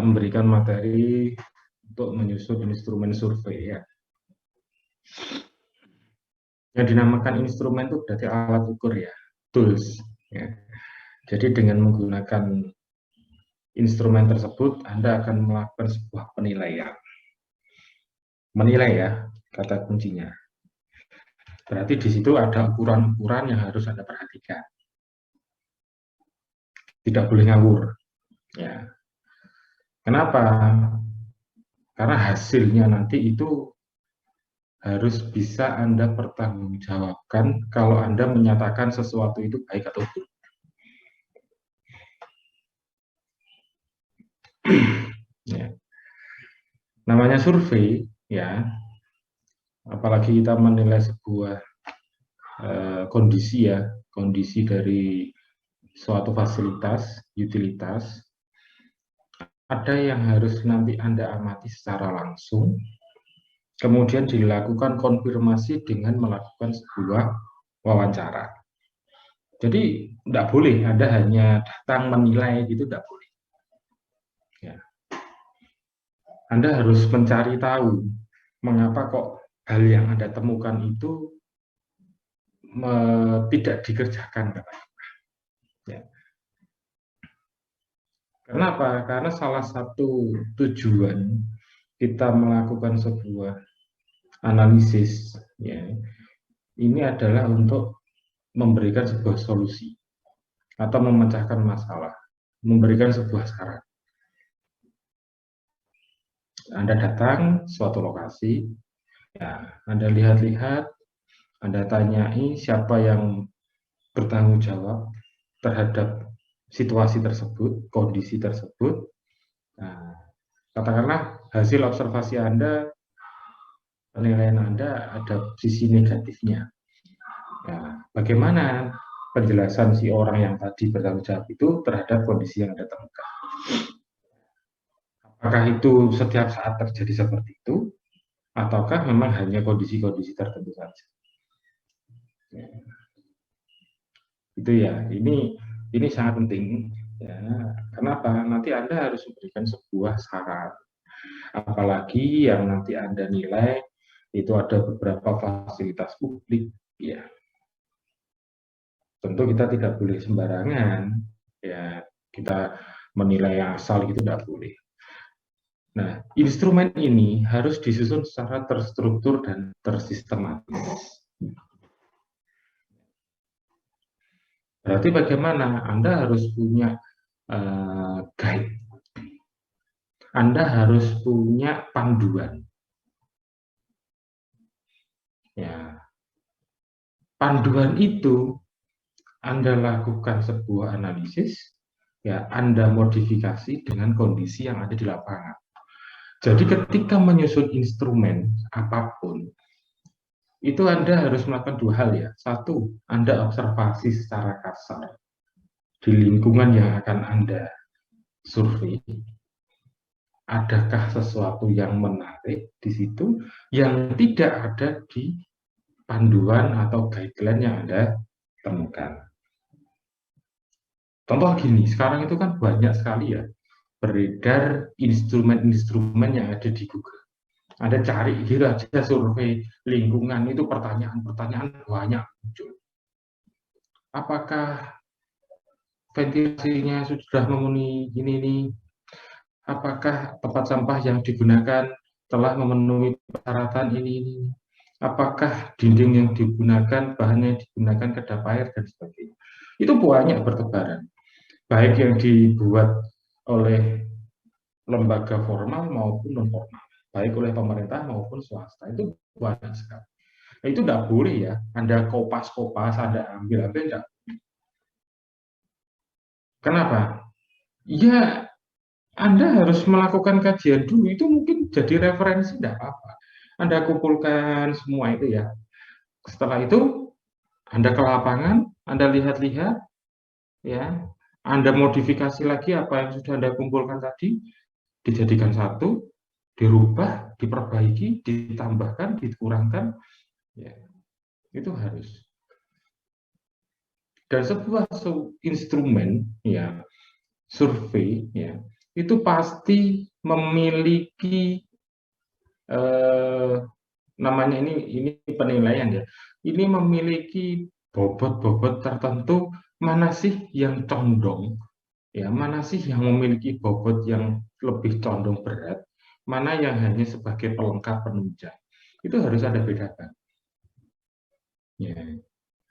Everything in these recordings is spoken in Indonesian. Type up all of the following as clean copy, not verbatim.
memberikan materi untuk menyusun instrumen survei ya. Yang dinamakan instrumen itu berarti alat ukur ya, tools ya. Jadi dengan menggunakan instrumen tersebut Anda akan melakukan sebuah penilaian. Menilai ya, kata kuncinya. Berarti di situ ada ukuran-ukuran yang harus Anda perhatikan. Tidak boleh ngawur. Ya. Kenapa? Karena hasilnya nanti itu harus bisa Anda pertanggungjawabkan kalau Anda menyatakan sesuatu itu baik atau buruk. Ya. Namanya survei, ya, apalagi kita menilai sebuah kondisi ya, kondisi dari suatu fasilitas, utilitas, ada yang harus nanti Anda amati secara langsung, kemudian dilakukan konfirmasi dengan melakukan sebuah wawancara. Jadi tidak boleh Anda hanya datang menilai gitu, tidak boleh. Ya. Anda harus mencari tahu mengapa kok hal yang Anda temukan itu tidak dikerjakan. Ya. Kenapa? Karena salah satu tujuan kita melakukan sebuah analisis, ya, ini adalah untuk memberikan sebuah solusi atau memecahkan masalah, memberikan sebuah saran. Anda datang suatu lokasi, ya, Anda lihat-lihat, Anda tanyai siapa yang bertanggung jawab terhadap situasi tersebut, kondisi tersebut. Nah, katakanlah hasil observasi Anda, penilaian Anda ada sisi negatifnya. Ya, bagaimana penjelasan si orang yang tadi bertanggung jawab itu terhadap kondisi yang Anda temukan? Apakah itu setiap saat terjadi seperti itu, ataukah memang hanya kondisi-kondisi tertentu saja? Ya. Itu ya, ini sangat penting. Ya, kenapa? Nanti Anda harus memberikan sebuah saran. Apalagi yang nanti Anda nilai itu ada beberapa fasilitas publik, ya. Tentu kita tidak boleh sembarangan, ya. Kita menilai yang asal itu tidak boleh. Nah, instrumen ini harus disusun secara terstruktur dan tersistematis. Berarti bagaimana? Anda harus punya guide. Anda harus punya panduan. Ya. Panduan itu Anda lakukan sebuah analisis, ya, Anda modifikasi dengan kondisi yang ada di lapangan. Jadi ketika menyusun instrumen apapun, itu Anda harus melakukan dua hal ya. Satu, Anda observasi secara kasar di lingkungan yang akan Anda survei. Adakah sesuatu yang menarik di situ yang tidak ada di panduan atau guideline yang Anda temukan. Contoh gini, sekarang itu kan banyak sekali ya beredar instrumen-instrumen yang ada di Google. Anda cari gitu aja survei lingkungan, itu pertanyaan-pertanyaan banyak muncul. Apakah ventilasinya sudah memenuhi ini? Apakah tempat sampah yang digunakan telah memenuhi persyaratan ini? Apakah dinding yang digunakan, bahannya digunakan kedap air, dan sebagainya. Itu banyak bertebaran. Baik yang dibuat oleh lembaga formal maupun non-formal. Baik oleh pemerintah maupun swasta. Itu banyak sekali. Nah, itu tidak boleh ya. Anda kopas-kopas, Anda ambil-ambil, tidak. Kenapa? Ya, Anda harus melakukan kajian dulu, itu mungkin jadi referensi, tidak apa-apa. Anda kumpulkan semua itu ya. Setelah itu, Anda ke lapangan, Anda lihat-lihat, ya, Anda modifikasi lagi apa yang sudah Anda kumpulkan tadi, dijadikan satu, dirubah, diperbaiki, ditambahkan, dikurangkan, ya, itu harus. Dan sebuah instrumen, ya, survei, ya, itu pasti memiliki namanya ini penilaian ya. Ini memiliki bobot-bobot tertentu, mana sih yang condong, ya mana sih yang memiliki bobot yang lebih condong berat, mana yang hanya sebagai pelengkap penunjang. Itu harus ada bedakan. Ya.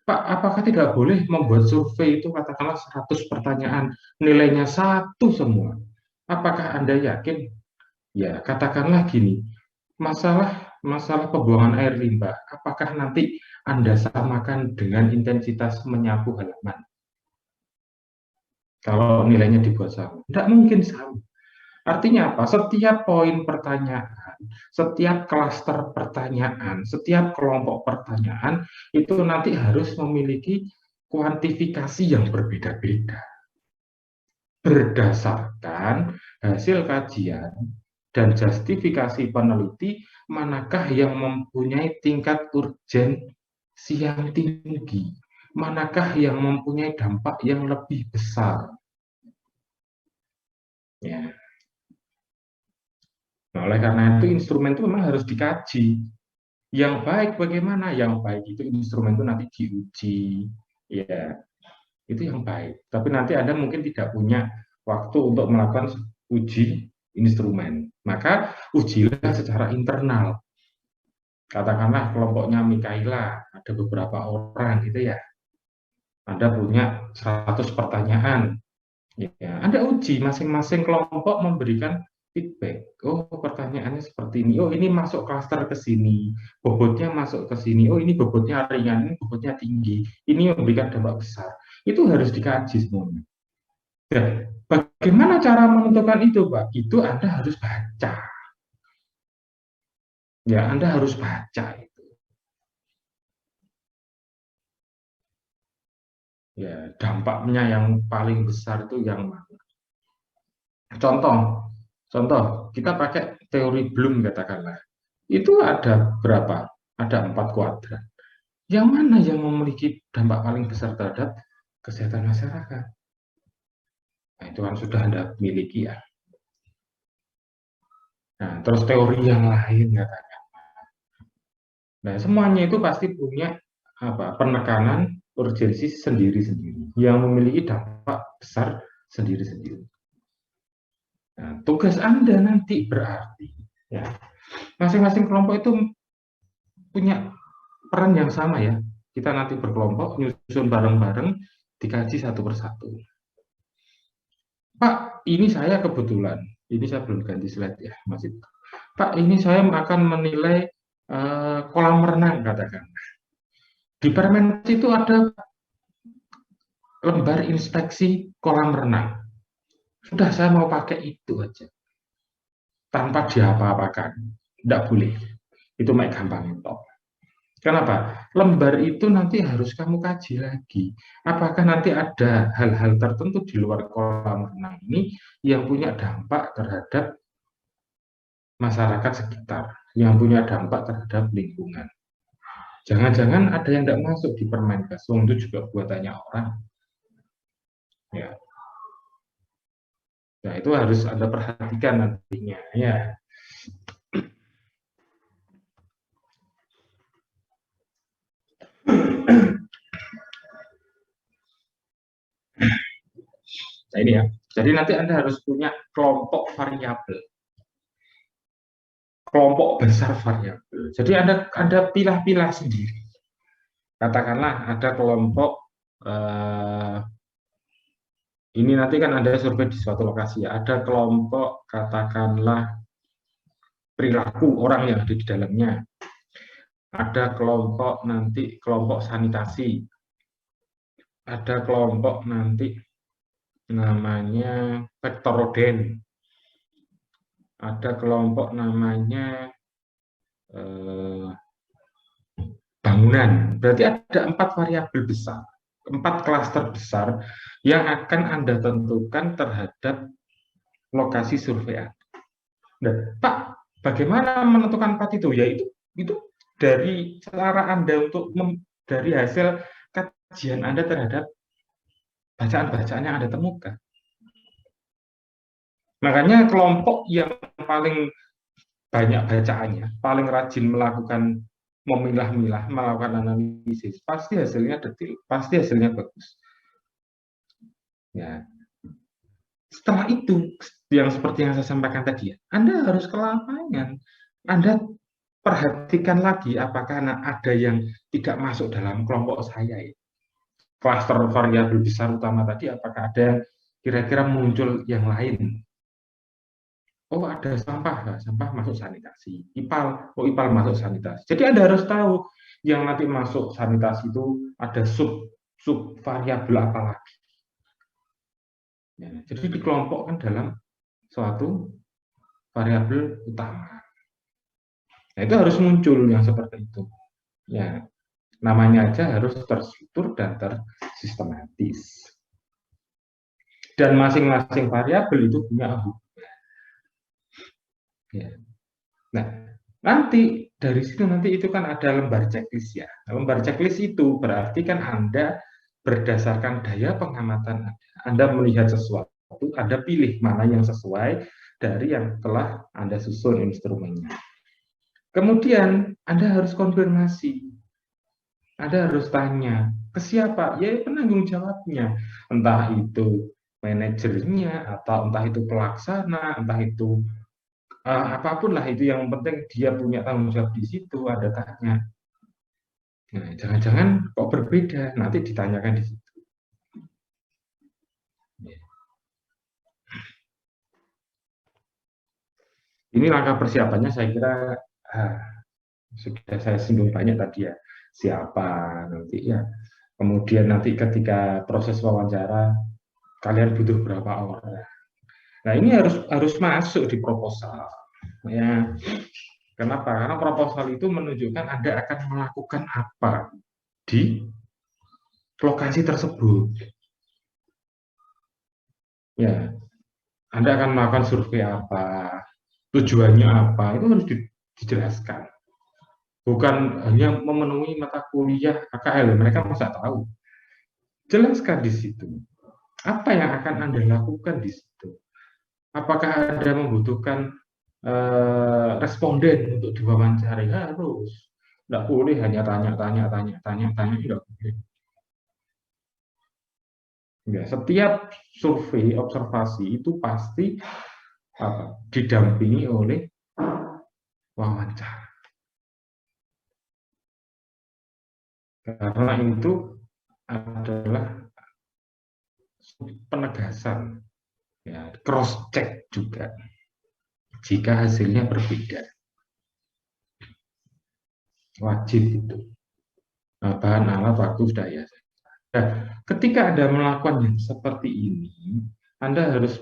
Pak, apakah tidak boleh membuat survei itu katakanlah 100 pertanyaan, nilainya satu semua? Apakah Anda yakin? Ya, katakanlah gini, masalah masalah pembuangan air limbah, apakah nanti Anda samakan dengan intensitas menyapu halaman? Kalau nilainya dibuat sama, tidak mungkin sama. Artinya apa? Setiap poin pertanyaan, setiap klaster pertanyaan, setiap kelompok pertanyaan itu nanti harus memiliki kuantifikasi yang berbeda-beda berdasarkan hasil kajian dan justifikasi peneliti, manakah yang mempunyai tingkat urgensi yang tinggi, manakah yang mempunyai dampak yang lebih besar. Ya. Nah, oleh karena itu instrumen itu memang harus dikaji. Yang baik bagaimana? Yang baik itu instrumen itu nanti diuji, ya itu yang baik. Tapi nanti Anda mungkin tidak punya waktu untuk melakukan uji instrumen. Maka ujilah secara internal. Katakanlah kelompoknya Mikaela, ada beberapa orang gitu ya. Anda punya 100 pertanyaan. Ya, Anda uji masing-masing kelompok memberikan feedback. Oh, pertanyaannya seperti ini. Oh, ini masuk klaster ke sini. Bobotnya masuk ke sini. Oh, ini bobotnya ringan, ini bobotnya tinggi. Ini memberikan dampak besar. Itu harus dikaji semuanya. Dan bagaimana cara menentukan itu, Pak? Itu Anda harus baca. Ya, Anda harus baca itu. Ya, dampaknya yang paling besar itu yang mana? Contoh, contoh, kita pakai teori Bloom katakanlah. Itu ada berapa? Ada 4 kuadran. Yang mana yang memiliki dampak paling besar terhadap kesehatan masyarakat? Nah, itu kan sudah Anda miliki ya. Nah, terus teori yang lain katakan. Nah, semuanya itu pasti punya apa? Penekanan urgensi sendiri-sendiri yang memiliki dampak besar sendiri-sendiri. Nah, tugas Anda nanti berarti ya, masing-masing kelompok itu punya peran yang sama ya. Kita nanti berkelompok, nyusun bareng-bareng, dikaji satu persatu. Pak, ini saya kebetulan, ini saya belum ganti slide ya, masih. Pak, ini saya akan menilai kolam renang katakan. Di Permenkes itu ada lembar inspeksi kolam renang. Sudah saya mau pakai itu aja, tanpa diapa-apakan. Tidak boleh. Itu main gampang itu. Kenapa? Lembar itu nanti harus kamu kaji lagi. Apakah nanti ada hal-hal tertentu di luar kolam renang ini yang punya dampak terhadap masyarakat sekitar, yang punya dampak terhadap lingkungan. Jangan-jangan ada yang tidak masuk di Permenkes, itu juga buatannya orang. Ya. Nah, itu harus Anda perhatikan nantinya. Ya. Nah, ini ya. Jadi nanti Anda harus punya kelompok variabel. Kelompok besar variabel. Jadi Anda pilah-pilah sendiri. Katakanlah ada kelompok ini nanti kan ada survei di suatu lokasi ya. Ada kelompok katakanlah perilaku orang yang ada di dalamnya. Ada kelompok nanti kelompok sanitasi. Ada kelompok nanti namanya vektoroden. Ada kelompok namanya bangunan. Berarti ada 4 variabel besar, 4 klaster besar yang akan Anda tentukan terhadap lokasi survei. Nah, Pak, bagaimana menentukan 4 itu? Ya itu dari cara Anda untuk dari hasil kajian Anda terhadap bacaan-bacaan yang Anda temukan. Makanya kelompok yang paling banyak bacaannya, paling rajin melakukan memilah-milah, melakukan analisis, pasti hasilnya detil, pasti hasilnya bagus. Ya. Setelah itu, yang seperti yang saya sampaikan tadi, Anda harus ke lapangan. Anda perhatikan lagi apakah ada yang tidak masuk dalam kelompok saya. Kluster variabel besar utama tadi, apakah ada yang kira-kira muncul yang lain. Oh, ada sampah, sampah masuk sanitasi. IPAL, oh IPAL masuk sanitasi. Jadi Anda harus tahu yang nanti masuk sanitasi itu ada sub variabel apa lagi. Ya, jadi dikelompokkan dalam suatu variabel utama. Nah, itu harus muncul yang seperti itu. Ya, namanya aja harus terstruktur dan tersistematis. Dan masing-masing variabel itu punya hubungan. Ya. Nah, nanti dari situ nanti itu kan ada lembar checklist ya. Lembar checklist itu berarti kan Anda berdasarkan daya pengamatan Anda melihat sesuatu, Anda pilih mana yang sesuai dari yang telah Anda susun instrumennya. Kemudian Anda harus konfirmasi. Anda harus tanya ke siapa? Ya penanggung jawabnya. Entah itu manajernya, atau entah itu pelaksana, entah itu apapun lah itu, yang penting dia punya tanggung jawab di situ, ada tanya. Nah, jangan-jangan kok berbeda, nanti ditanyakan di situ. Ini langkah persiapannya saya kira sudah saya singgung banyak tadi ya. Siapa nanti ya. Kemudian nanti ketika proses wawancara, kalian butuh berapa orang. Nah, ini harus masuk di proposal. Ya. Kenapa? Karena proposal itu menunjukkan Anda akan melakukan apa di lokasi tersebut. Ya, Anda akan melakukan survei apa, tujuannya apa, itu harus dijelaskan. Bukan hanya memenuhi mata kuliah KKL, mereka masa tahu. Jelaskan di situ. Apa yang akan Anda lakukan di situ? Apakah Anda membutuhkan responden untuk diwawancarai? Harus. Tidak boleh hanya tanya, tidak boleh. Ya, setiap survei observasi itu pasti didampingi oleh wawancara. Karena itu adalah penegasan, ya, cross check juga jika hasilnya berbeda. Wajib itu. Bahan alat waktu sudah ya. Nah, ketika Anda melakukan yang seperti ini, Anda harus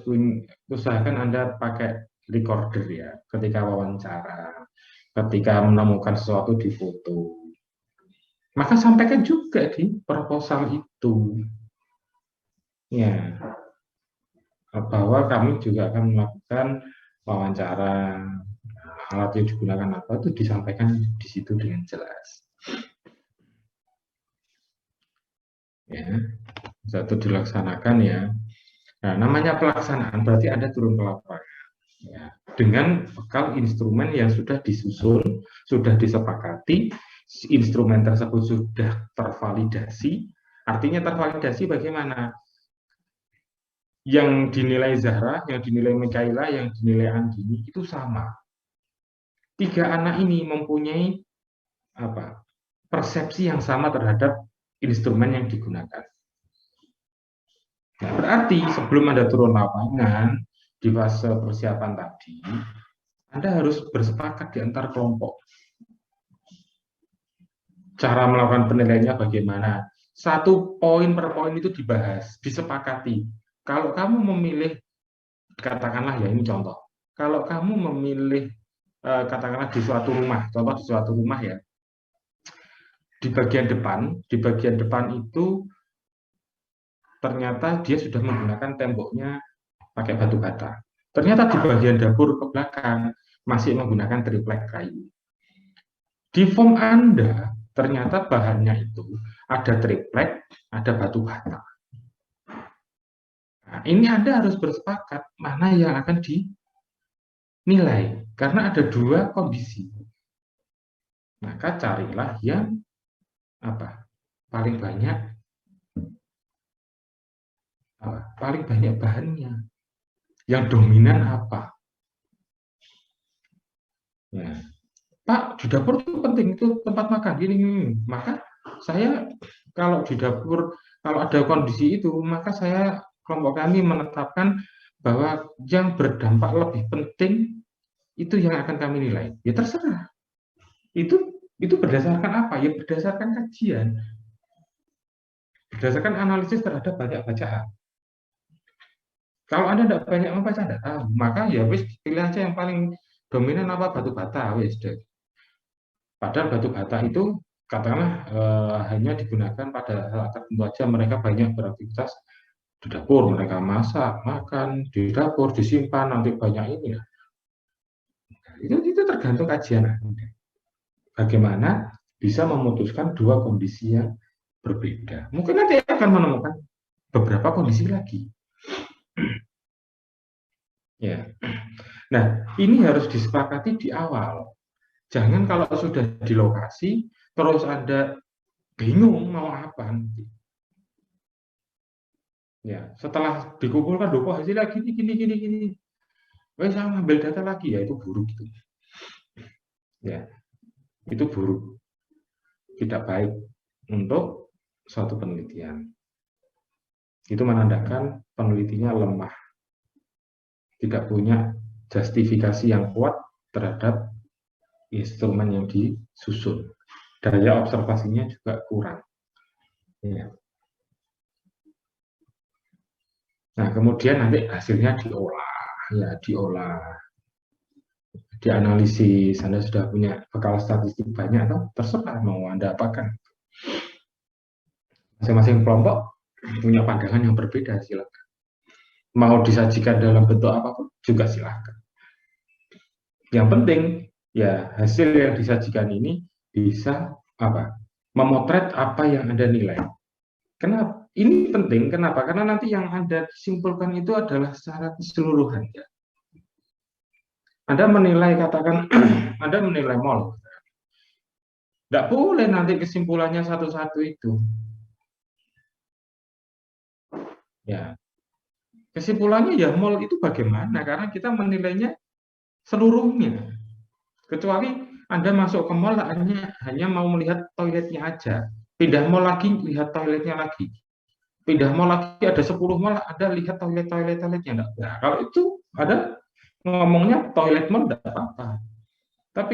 usahakan Anda pakai recorder ya, ketika wawancara, ketika menemukan sesuatu di foto. Maka sampaikan juga di proposal itu. Ya, bahwa kami juga akan melakukan wawancara, alat yang digunakan apa itu disampaikan di situ dengan jelas. Ya, satu dilaksanakan ya. Nah, namanya pelaksanaan berarti Anda turun ke lapangan. Ya, dengan bekal instrumen yang sudah disusun, sudah disepakati, instrumen tersebut sudah tervalidasi. Artinya tervalidasi bagaimana? Yang dinilai Zahra, yang dinilai Mikaela, yang dinilai Andini itu sama. Tiga anak ini mempunyai persepsi yang sama terhadap instrumen yang digunakan. Nah, berarti sebelum Anda turun lapangan di fase persiapan tadi, Anda harus bersepakat di antar kelompok. Cara melakukan penilaiannya bagaimana? Satu poin per poin itu dibahas, disepakati. Kalau kamu memilih, katakanlah ya ini contoh, kalau kamu memilih katakanlah di suatu rumah, contoh di suatu rumah ya, di bagian depan itu ternyata dia sudah menggunakan temboknya pakai batu bata. Ternyata di bagian dapur ke belakang masih menggunakan triplek kayu. Di form Anda ternyata bahannya itu ada triplek, ada batu bata. Nah, ini Anda harus bersepakat mana yang akan dinilai, karena ada dua kondisi. Maka carilah yang apa? Paling banyak paling banyak bahannya. Yang dominan apa? Ya. Pak, di dapur itu penting, itu tempat makan gini. Maka saya kalau di dapur, kalau ada kondisi itu, maka saya kelompok kami menetapkan bahwa yang berdampak lebih penting itu yang akan kami nilai. Ya terserah. Itu berdasarkan apa? Ya berdasarkan kajian, berdasarkan analisis terhadap banyak bacaan. Kalau Anda tidak banyak membaca, tidak tahu, maka ya wis pilih aja yang paling dominan apa, batu bata wis deh. Padahal batu bata itu katakanlah hanya digunakan pada saat tertentu aja, mereka banyak beraktivitas di dapur, mereka masak, makan di dapur, disimpan nanti banyak ini ya. Itu tergantung kajian Anda. Bagaimana bisa memutuskan dua kondisi yang berbeda. Mungkin nanti akan menemukan beberapa kondisi lagi. Ya. Nah, ini harus disepakati di awal. Jangan kalau sudah di lokasi, terus Anda bingung mau apa. Ya, setelah dikumpulkan kok hasilnya gini, gini, gini, gini. Saya ngambil data lagi, ya itu buruk. Itu. Ya, itu buruk. Tidak baik untuk suatu penelitian. Itu menandakan penelitinya lemah. Tidak punya justifikasi yang kuat terhadap instrumen yang disusun. Daya observasinya juga kurang. Ya. Nah, kemudian nanti hasilnya diolah, dianalisis. Anda sudah punya bekal statistik banyak, atau terserah mau Anda apakan. Masing-masing kelompok punya pandangan yang berbeda, silakan. Mau disajikan dalam bentuk apapun juga silakan. Yang penting ya hasil yang disajikan ini bisa memotret apa yang Anda nilai. Kenapa? Ini penting, kenapa? Karena nanti yang Anda simpulkan itu adalah secara keseluruhan. Ya. Anda menilai, katakan, Anda menilai mol. Tidak boleh nanti kesimpulannya satu-satu itu. Ya, kesimpulannya ya mol itu bagaimana? Karena kita menilainya seluruhnya. Kecuali Anda masuk ke mall hanya mau melihat toiletnya aja. Pindah mall lagi, lihat toiletnya lagi. Pindah mall lagi, ada 10 mall, Anda lihat toiletnya. Nah, kalau itu ada ngomongnya toilet mall tidak apa-apa. Tapi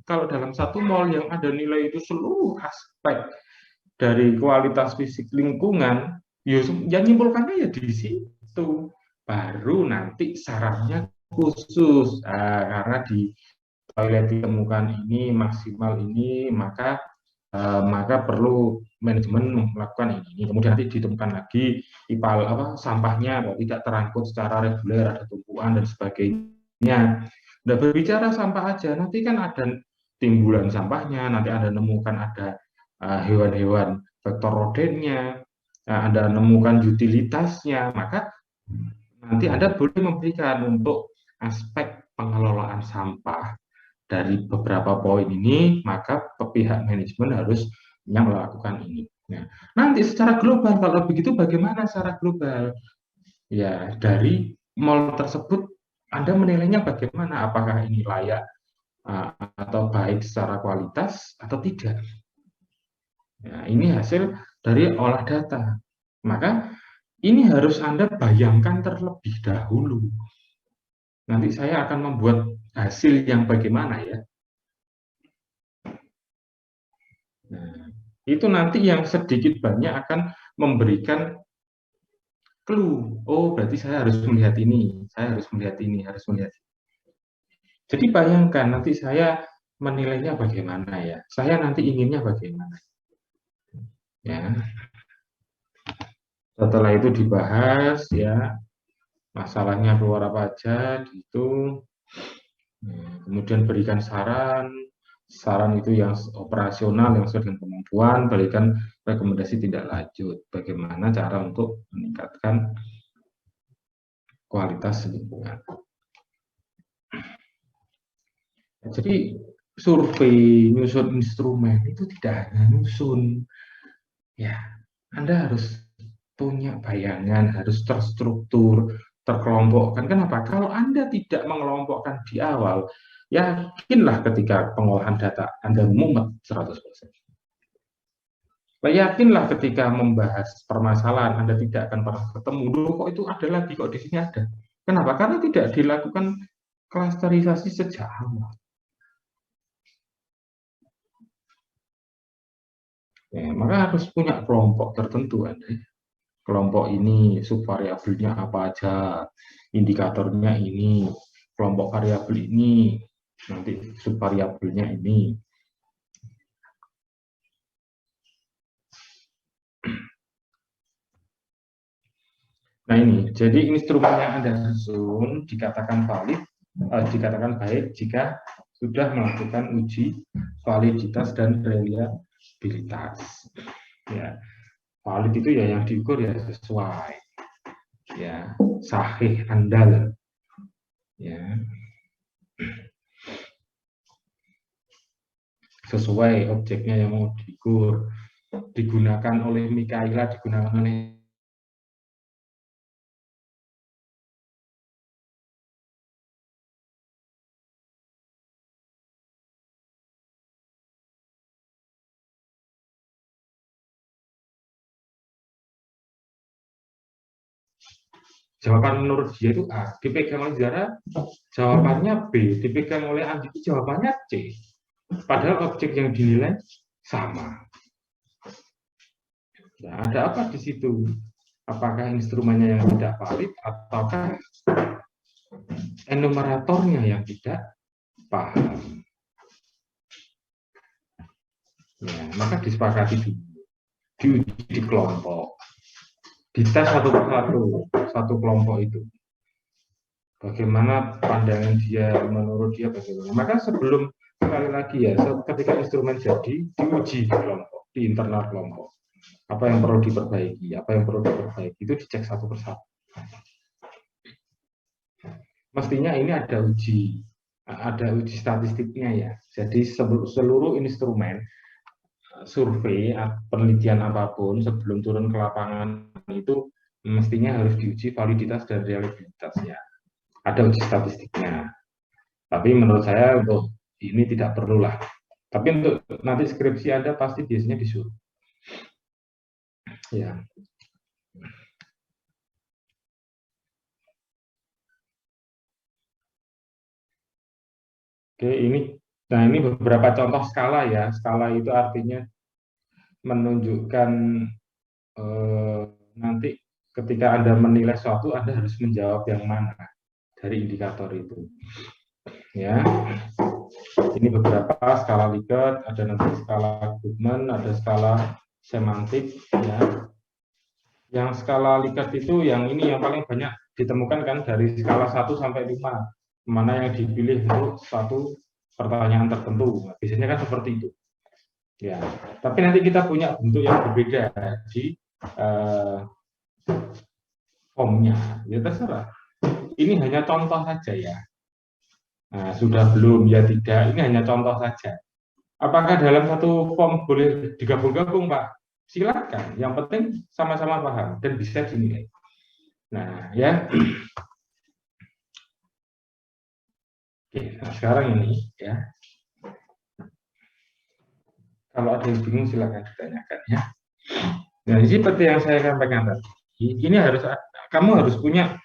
kalau dalam satu mall yang ada nilai itu seluruh aspek dari kualitas fisik lingkungan, ya nyimpulkannya ya di situ. Baru nanti sarannya khusus. Karena di toilet ditemukan ini maksimal ini, maka perlu manajemen melakukan ini. Kemudian nanti ditemukan lagi sampahnya tidak terangkut secara reguler, ada tumpuan dan sebagainya. Tidak berbicara sampah aja, nanti kan ada timbulan sampahnya, nanti Anda nemukan ada hewan-hewan vektor rodennya, Anda nemukan utilitasnya, maka nanti Anda boleh memberikan untuk aspek pengelolaan sampah. Dari beberapa poin ini, maka pihak manajemen harus yang melakukan ini. Nah, nanti secara global, kalau begitu bagaimana secara global? Ya, dari mall tersebut, Anda menilainya bagaimana? Apakah ini layak atau baik secara kualitas atau tidak? Nah, ini hasil dari olah data. Maka ini harus Anda bayangkan terlebih dahulu. Nanti saya akan membuat hasil yang bagaimana ya. Nah, itu nanti yang sedikit banyak akan memberikan clue. Oh, berarti saya harus melihat ini, saya harus melihat ini, harus melihat ini. Jadi bayangkan nanti saya menilainya bagaimana ya. Saya nanti inginnya bagaimana. Ya. Setelah itu dibahas ya, masalahnya keluar apa aja gitu. Kemudian berikan saran itu yang operasional yang sesuai dengan kemampuan, berikan rekomendasi tidak lanjut. Bagaimana cara untuk meningkatkan kualitas lingkungan. Jadi survei nyusun instrumen itu tidak hanya nyusun, ya Anda harus punya bayangan, harus terstruktur, terkelompokkan. Kenapa? Kalau Anda tidak mengelompokkan di awal, yakinlah ketika pengolahan data Anda mumet 100%. Yakinlah ketika membahas permasalahan Anda tidak akan pernah ketemu. Dulu kok itu ada lagi, kok di sini ada. Kenapa? Karena tidak dilakukan klasterisasi sejak awal. Ya, maka harus punya kelompok tertentu Anda. Kelompok ini subvariabelnya apa aja, indikatornya ini, kelompok variabel ini, nanti subvariabelnya ini. Nah ini, jadi instrumen yang Anda susun dikatakan valid, dikatakan baik jika sudah melakukan uji validitas dan reliabilitas. Ya, valid itu ya yang diukur ya sesuai, ya sahih, andal, ya sesuai objeknya yang mau diukur, digunakan oleh Mikaela, digunakan oleh jawaban menurut dia itu A, dipegang oleh Zara, jawabannya B, dipegang oleh Andi, jawabannya C. Padahal objek yang dinilai sama. Nah, ada apa di situ? Apakah instrumennya yang tidak valid ataukah enumeratornya yang tidak paham? Ya, maka disepakati dulu, diuji di kelompok, dites satu persatu, satu kelompok itu. Bagaimana pandangan dia, menurut dia bagaimana. Maka sebelum, sekali lagi ya, ketika instrumen jadi, diuji di kelompok, di internal kelompok. Apa yang perlu diperbaiki, apa yang perlu diperbaiki, itu dicek satu persatu. Mestinya ini ada uji statistiknya ya. Jadi seluruh instrumen survei, penelitian apapun sebelum turun ke lapangan itu mestinya harus diuji validitas dan reliabilitasnya. Ada uji statistiknya. Tapi menurut saya untuk ini tidak perlulah. Tapi untuk nanti skripsi Anda pasti biasanya disuruh. Ya. Oke, ini beberapa contoh skala ya. Skala itu artinya menunjukkan nanti ketika Anda menilai sesuatu, Anda harus menjawab yang mana dari indikator itu. Ya, ini beberapa skala Likert, ada nanti skala Goodman, ada skala semantik. Ya, yang skala Likert itu yang ini yang paling banyak ditemukan kan dari skala 1 sampai 5. Mana yang dipilih untuk satu pertanyaan tertentu. Biasanya kan seperti itu. Ya, tapi nanti kita punya bentuk yang berbeda di formnya. Ya terserah. Ini hanya contoh saja ya. Nah, sudah belum ya tidak. Ini hanya contoh saja. Apakah dalam satu form boleh digabung-gabung, Pak? Silakan. Yang penting sama-sama paham dan bisa dinilai. Nah, ya. Oke, nah sekarang ini ya. Kalau ada yang bingung silakan ditanyakan ya. Nah, ini seperti yang saya sampaikan tadi. Ini kamu harus punya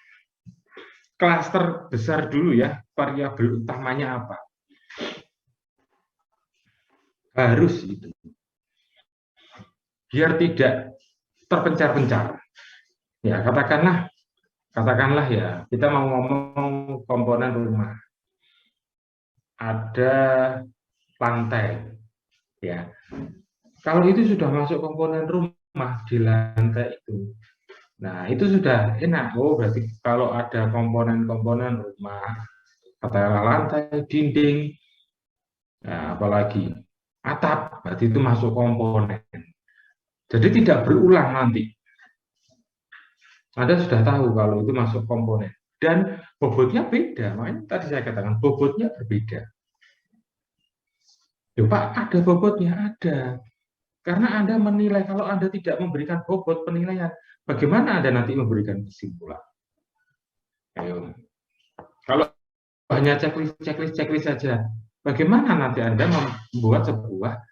klaster besar dulu ya, variabel utamanya apa. Harus itu. Biar tidak terpencar-pencar. Ya, katakanlah ya, kita mau ngomong komponen rumah. Ada lantai. Ya. Kalau itu sudah masuk komponen rumah di lantai itu, nah itu sudah enak. Oh berarti kalau ada komponen-komponen rumah, katakanlah lantai, dinding, nah, apalagi atap, berarti itu masuk komponen. Jadi tidak berulang nanti. Anda sudah tahu kalau itu masuk komponen. dan bobotnya beda. Makanya tadi saya katakan bobotnya berbeda. Loh, Pak, ada bobotnya? Ada. Karena Anda menilai, kalau Anda tidak memberikan bobot penilaian, bagaimana Anda nanti memberikan kesimpulan? Ayo. Kalau hanya checklist saja, bagaimana nanti Anda membuat sebuah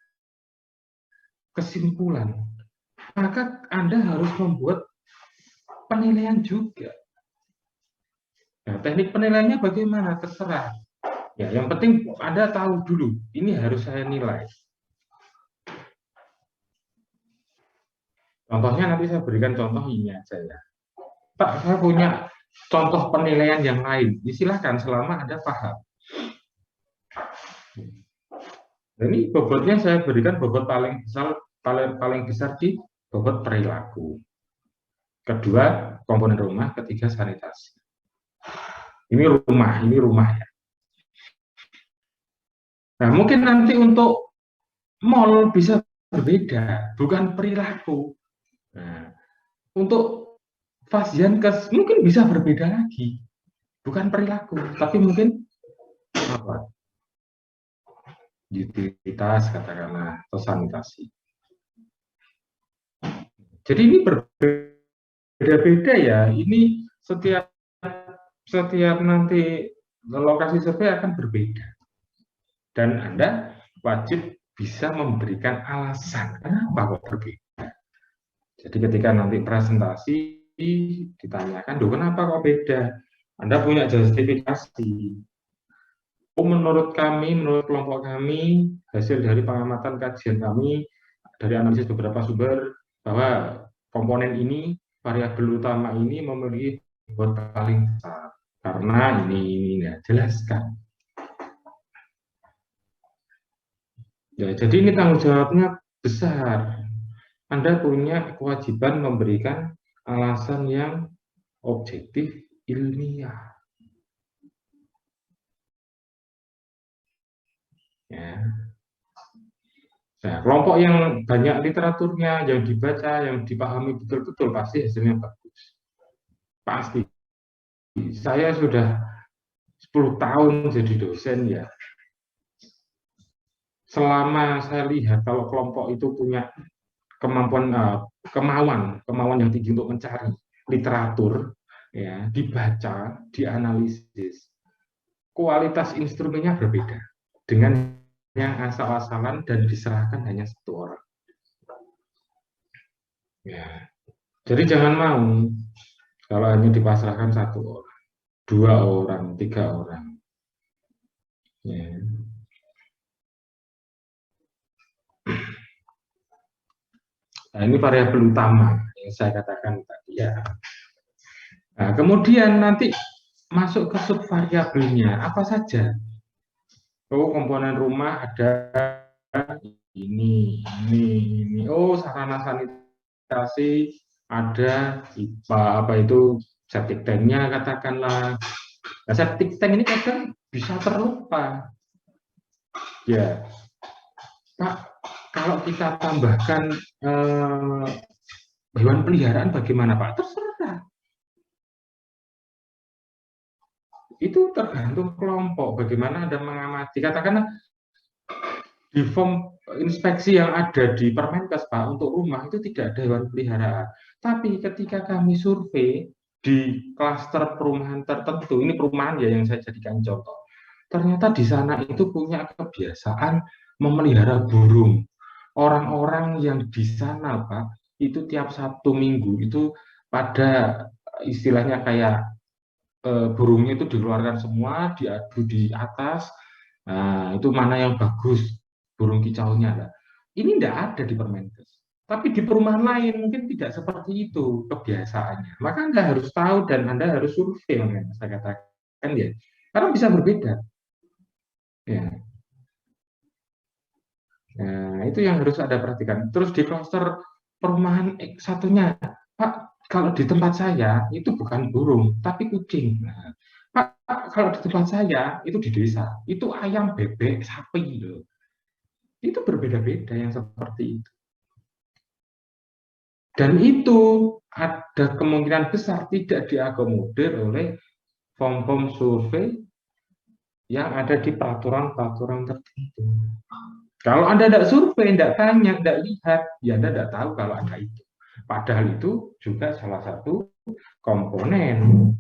kesimpulan? Maka Anda harus membuat penilaian juga. Nah, teknik penilaiannya bagaimana? Terserah. Ya, yang penting Anda tahu dulu, ini harus saya nilai. Contohnya nanti saya berikan contoh ini aja ya. Pak, saya punya contoh penilaian yang lain. Silakan selama Anda paham. Nah, ini bobotnya saya berikan bobot paling besar di bobot perilaku. Kedua, komponen rumah. Ketiga, sanitasi. Ini rumah ya. Nah, mungkin nanti untuk mall bisa berbeda, bukan perilaku. Nah, untuk Fasiankes mungkin bisa berbeda lagi, bukan perilaku, tapi mungkin apa? Utilitas katakanlah atau sanitasi. Jadi ini berbeda-beda ya. Ini setiap nanti lokasi survei akan berbeda. Dan Anda wajib bisa memberikan alasan kenapa kok berbeda. Jadi ketika nanti presentasi ditanyakan, kenapa kok beda? Anda punya justifikasi. Menurut kami, menurut kelompok kami, hasil dari pengamatan kajian kami, dari analisis beberapa sumber, bahwa komponen ini, variabel utama ini memiliki bobot paling besar. Karena ini ya, jelaskan. Ya, jadi ini tanggung jawabnya besar. Anda punya kewajiban memberikan alasan yang objektif ilmiah. Ya. Nah, kelompok yang banyak literaturnya, yang dibaca, yang dipahami betul-betul, pasti hasilnya bagus. Pasti. Saya sudah 10 tahun jadi dosen ya. Selama saya lihat kalau kelompok itu punya kemauan yang tinggi untuk mencari literatur, ya, dibaca, dianalisis, kualitas instrumennya berbeda dengan yang asal-asalan dan diserahkan hanya satu orang. Ya. Jadi jangan mau kalau hanya dipasrahkan satu orang, 2 orang, 3 orang. Ya. Nah, ini variabel utama yang saya katakan tadi ya. Nah, kemudian nanti masuk ke subvariabelnya apa saja? Oh, komponen rumah ada ini. Oh, sarana sanitasi ada IPA, apa itu septic tanknya katakanlah. Nah, septic tank ini kadang bisa terlupa. Ya, Pak, kalau kita tambahkan hewan peliharaan bagaimana Pak? Terserah. Itu tergantung kelompok, bagaimana Anda mengamati. Katakanlah di form inspeksi yang ada di Permenkes Pak untuk rumah itu tidak ada hewan peliharaan. Tapi ketika kami survei di klaster perumahan tertentu, ini perumahan ya yang saya jadikan contoh. Ternyata di sana itu punya kebiasaan memelihara burung. Orang-orang yang di sana Pak, itu tiap Sabtu Minggu itu pada istilahnya kayak burungnya itu dikeluarkan semua, diadu di atas. Nah, itu mana yang bagus burung kicaunya. Nah, ini tidak ada di Permenkes. Tapi di perumahan lain mungkin tidak seperti itu kebiasaannya. Maka Anda harus tahu dan Anda harus survei, makanya saya katakan ya. Karena bisa berbeda. Ya. Nah, itu yang harus Anda perhatikan. Terus di klaster perumahan satunya, Pak, kalau di tempat saya itu bukan burung, tapi kucing. Nah, Pak, kalau di tempat saya itu di desa, itu ayam, bebek, sapi loh. Itu berbeda-beda yang seperti itu. Dan itu ada kemungkinan besar tidak diakomodir oleh form-form survei yang ada di peraturan-peraturan tertentu. Kalau Anda tidak survei, tidak tanya, tidak lihat, ya Anda tidak tahu kalau ada itu. Padahal itu juga salah satu komponen.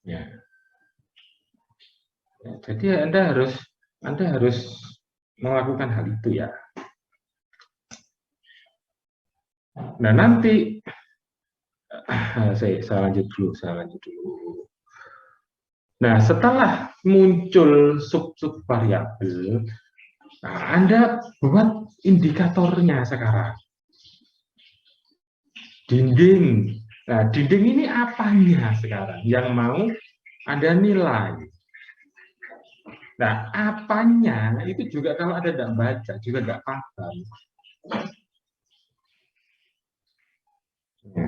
Ya. Jadi Anda harus melakukan hal itu ya. Nah nanti saya lanjut dulu. Nah setelah muncul sub-sub variabel, nah, Anda buat indikatornya sekarang. Dinding. Nah dinding ini apanya sekarang yang mau Anda nilai? Nah apanya itu juga kalau Anda tidak baca juga nggak paham. Ya.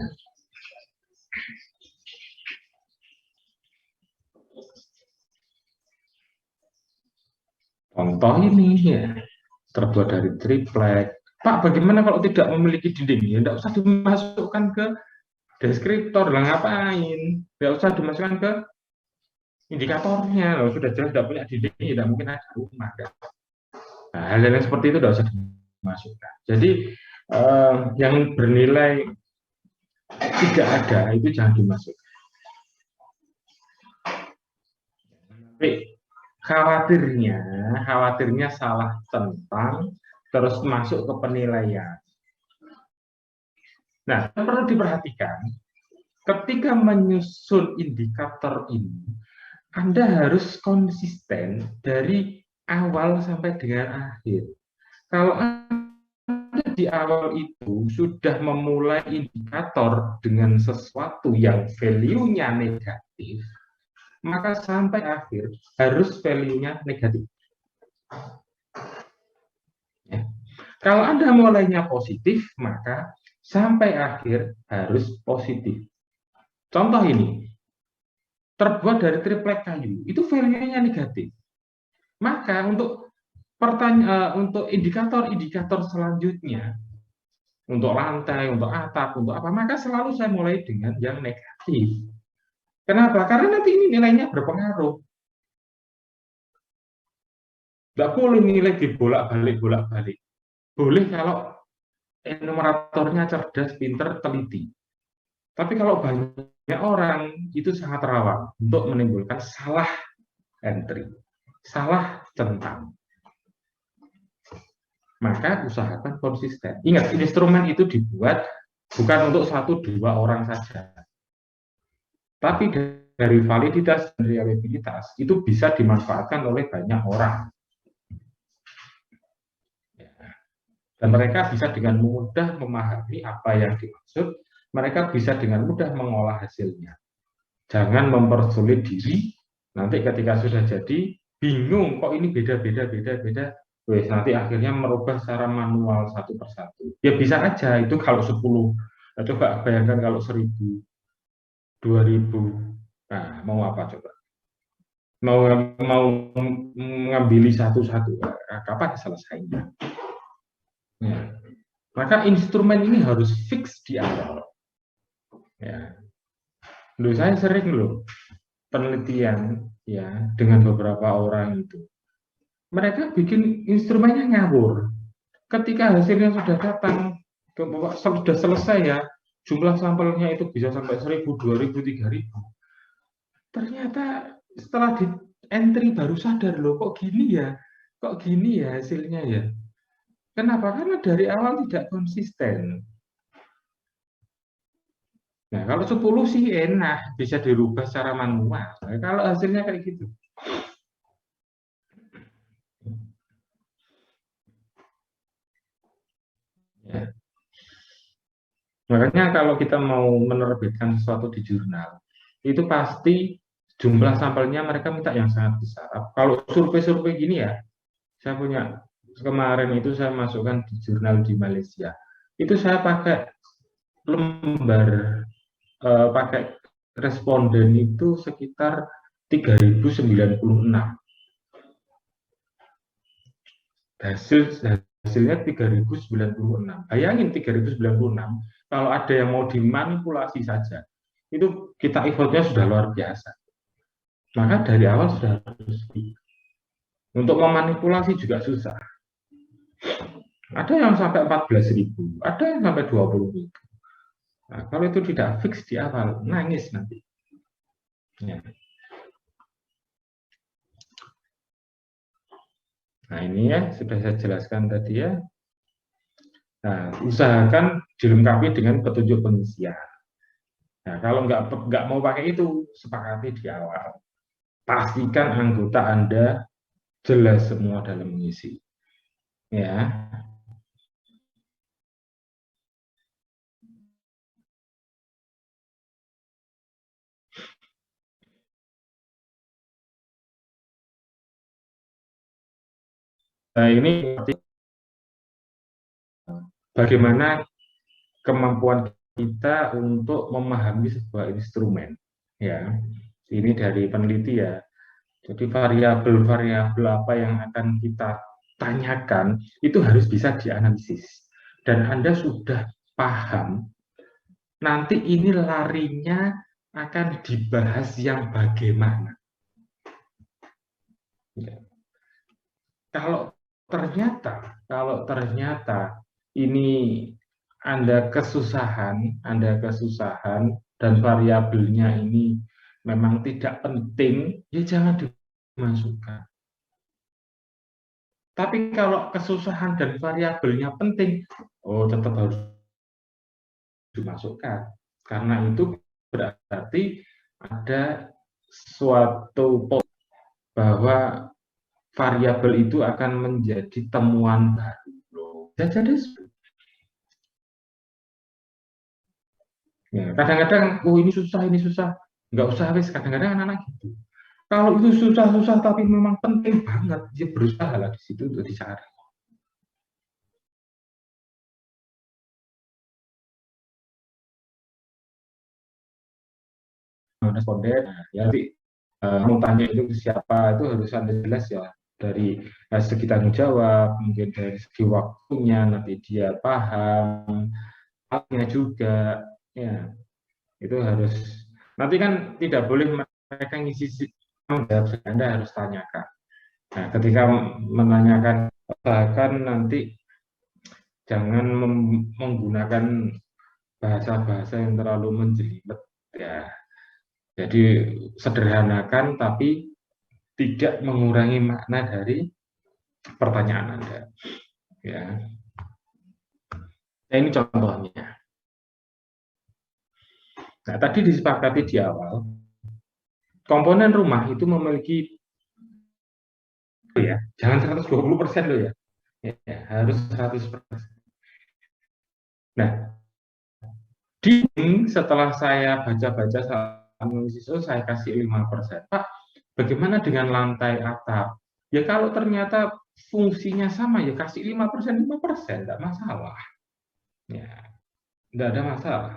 Contoh ini ya, terbuat dari triplek. Pak, bagaimana kalau tidak memiliki dinding? Ya, tidak usah dimasukkan ke deskriptor, lah ngapain? Tidak usah dimasukkan ke indikatornya. Loh, sudah jelas tidak punya dinding, tidak mungkin ada rumah. Nah, hal yang seperti itu tidak usah dimasukkan. Jadi, yang bernilai tidak ada, itu jangan dimasukkan. Tapi khawatirnya salah centang, terus masuk ke penilaian. Nah, perlu diperhatikan, ketika menyusun indikator ini, Anda harus konsisten dari awal sampai dengan akhir. Kalau Anda di awal itu sudah memulai indikator dengan sesuatu yang value-nya negatif, maka sampai akhir harus value-nya negatif. Ya. Kalau Anda mulainya positif, maka sampai akhir harus positif. Contoh ini, terbuat dari triplek kayu, itu value-nya negatif. Maka untuk indikator-indikator selanjutnya, untuk lantai, untuk atap, untuk apa, maka selalu saya mulai dengan yang negatif. Kenapa? Karena nanti ini nilainya berpengaruh. Nggak boleh nilai dibolak-balik. Boleh kalau enumeratornya cerdas, pinter, teliti. Tapi kalau banyak orang, itu sangat rawan untuk menimbulkan salah entry, salah centang. Maka usahakan konsisten. Ingat, instrumen itu dibuat bukan untuk 1-2 orang saja. Tapi dari validitas dan reliabilitas, itu bisa dimanfaatkan oleh banyak orang. Dan mereka bisa dengan mudah memahami apa yang dimaksud, mereka bisa dengan mudah mengolah hasilnya. Jangan mempersulit diri, nanti ketika sudah jadi, bingung, kok ini beda. Wes, nanti akhirnya merubah secara manual satu persatu. Ya bisa aja, itu kalau 10. Nah, coba bayangkan kalau 1000, 2000. Nah, mau apa coba? Mau mengambil satu-satu. Kapan selesainya? Ya. Maka instrumen ini harus fix di awal. Ya. Saya sering penelitian ya dengan beberapa orang itu. Mereka bikin instrumennya ngawur. Ketika hasilnya sudah datang, sudah selesai ya, jumlah sampelnya itu bisa sampai 1000, 2000, 3000. Ternyata setelah di entry baru sadar kok gini ya hasilnya ya. Kenapa? Karena dari awal tidak konsisten. Nah, kalau 10 sih enak, bisa dirubah secara manual. Nah, kalau hasilnya kayak gitu. Ya. Makanya kalau kita mau menerbitkan sesuatu di jurnal, itu pasti jumlah sampelnya mereka minta yang sangat besar. Kalau survei-survei gini ya, saya punya kemarin itu saya masukkan di jurnal di Malaysia. Itu saya pakai lembar pakai responden itu sekitar 3096. Hasilnya 3096. Bayangin 3096, kalau ada yang mau dimanipulasi saja, itu kita effortnya sudah luar biasa. Maka dari awal sudah harus untuk memanipulasi juga susah. Ada yang sampai 14.000, ada yang sampai 20.000. Nah, kalau itu tidak fix di awal, nangis nanti. Ya. Nah, ini ya sudah saya jelaskan tadi ya. Nah, usahakan dilengkapi dengan petunjuk pengisian. Nah, kalau nggak mau pakai itu, sepakati di awal. Pastikan anggota Anda jelas semua dalam mengisi. Ya. Nah, ini bagaimana kemampuan kita untuk memahami sebuah instrumen. Ya, ini dari peneliti ya. Jadi variabel-variabel apa yang akan kita tanyakan itu harus bisa dianalisis. Dan Anda sudah paham, nanti ini larinya akan dibahas yang bagaimana. Ya. Kalau ternyata ini Anda kesusahan dan variabelnya ini memang tidak penting, ya jangan dimasukkan. Tapi kalau kesusahan dan variabelnya penting, oh tetap harus dimasukkan. Karena itu berarti ada suatu bahwa variabel itu akan menjadi temuan baru. Jadi ya, kadang-kadang, oh ini susah, nggak usah wis. Kadang-kadang anak-anak gitu. Kalau itu susah-susah tapi memang penting banget, dia berusaha lah di situ untuk dicari. Responden, ya nanti mau tanya itu siapa itu harus ada jelas ya dari segi tanggung jawab, mungkin dari segi waktunya nanti dia paham, haknya juga, ya itu harus. Nanti kan tidak boleh mereka ngisi tanggung jawab, Anda harus tanyakan. Nah, ketika menanyakan, bahkan nanti jangan menggunakan bahasa-bahasa yang terlalu menjelimet ya. Jadi sederhanakan tapi tidak mengurangi makna dari pertanyaan Anda. Ya, nah, ini contohnya. Nah, tadi disepakati di awal, komponen rumah itu memiliki ya, jangan 120% loh ya. Ya, harus 100%. Nah, setelah saya baca-baca analisis itu saya kasih 5%. Pak, bagaimana dengan lantai atap? Ya kalau ternyata fungsinya sama ya kasih 5%, 5%, tidak masalah. Ya, tidak ada masalah.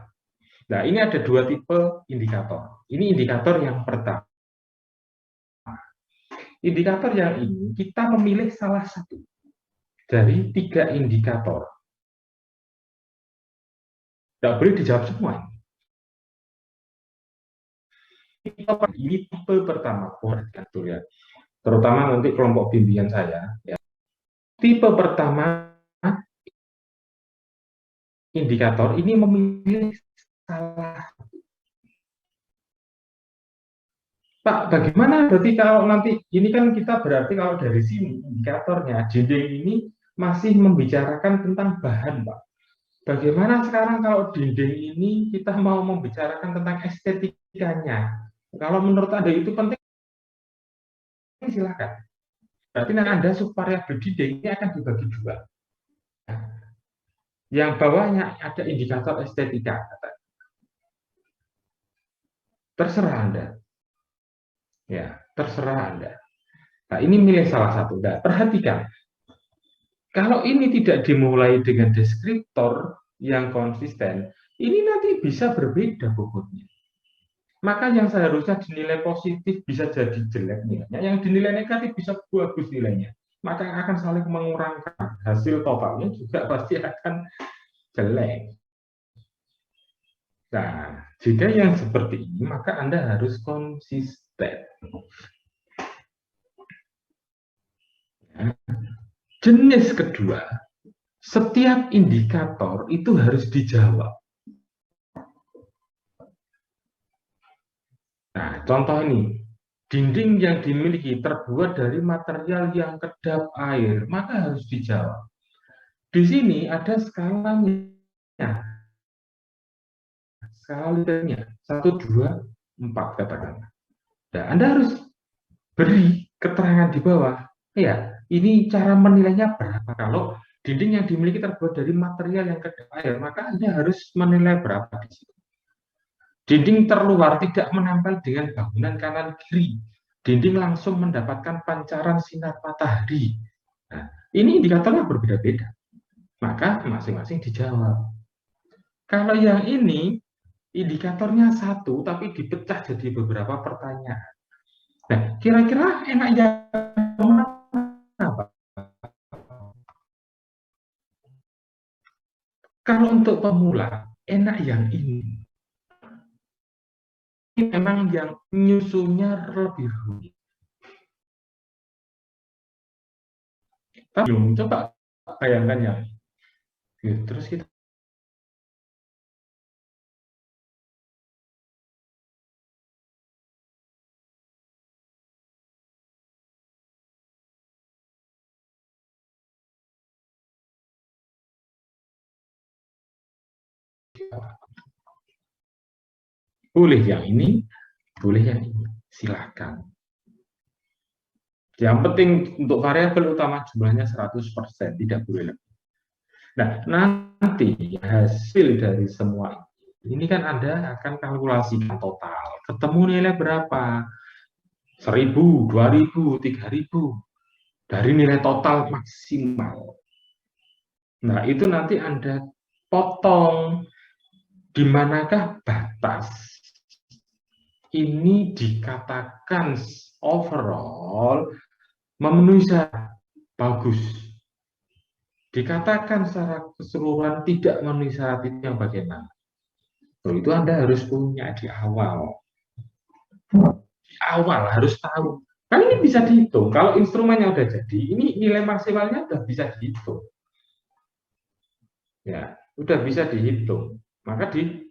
Nah, ini ada dua tipe indikator. Ini indikator yang pertama. Indikator yang ini kita memilih salah satu dari tiga indikator. Tidak boleh dijawab semua. Ini tipe pertama, ya. Terutama nanti kelompok bimbingan saya. Ya. Tipe pertama indikator ini memilih salah. Pak, bagaimana berarti kalau nanti ini kan kita berarti kalau dari sini indikatornya dinding ini masih membicarakan tentang bahan, Pak. Bagaimana sekarang kalau dinding ini kita mau membicarakan tentang estetikanya? Kalau menurut Anda itu penting, silakan. Berarti nanti Anda subvariabel dinding ini akan dibagi dua. Yang bawahnya ada indikator estetika. Terserah Anda. Ya, terserah Anda. Nah, ini milih salah satu. Nah, perhatikan, kalau ini tidak dimulai dengan deskriptor yang konsisten, ini nanti bisa berbeda bobotnya. Maka yang seharusnya dinilai positif bisa jadi jelek nilainya, yang dinilai negatif bisa bagus nilainya. Maka akan saling mengurangkan, hasil totalnya juga pasti akan jelek. Nah, jika yang seperti ini, maka Anda harus konsisten. Ya. Jenis kedua, setiap indikator itu harus dijawab. Nah, contoh ini, dinding yang dimiliki terbuat dari material yang kedap air, maka harus dijawab. Di sini ada skalanya, skalanya 1, 2, 4 katakanlah. Nah, Anda harus beri keterangan di bawah. Ya, ini cara menilainya berapa. Kalau dinding yang dimiliki terbuat dari material yang kedap air, maka Anda harus menilai berapa di situ. Dinding terluar tidak menempel dengan bangunan kanan kiri. Dinding langsung mendapatkan pancaran sinar matahari. Nah, ini indikatornya berbeda-beda. Maka masing-masing dijawab. Kalau yang ini, indikatornya satu, tapi dipecah jadi beberapa pertanyaan. Nah, kira-kira enak yang mana? Kalau untuk pemula, enak yang ini. Ini memang yang nyusunnya lebih rumit. Tapi coba bayangkan ya. Terus kita boleh yang ini, boleh yang ini. Silakan. Yang penting untuk variabel utama jumlahnya 100%, tidak boleh lebih. Nah, nanti hasil dari semua ini kan Anda akan kalkulasikan total. Ketemu nilai berapa? 1000, 2000, 3000 dari nilai total maksimal. Nah, itu nanti Anda potong di manakah batas ini dikatakan overall memenuhi syarat bagus. Dikatakan secara keseluruhan tidak memenuhi syarat itu yang bagaimana? Itu Anda harus punya di awal. Di awal harus tahu. Kan ini bisa dihitung. Kalau instrumennya udah jadi, ini nilai maksimalnya udah bisa dihitung. Ya, udah bisa dihitung. Maka di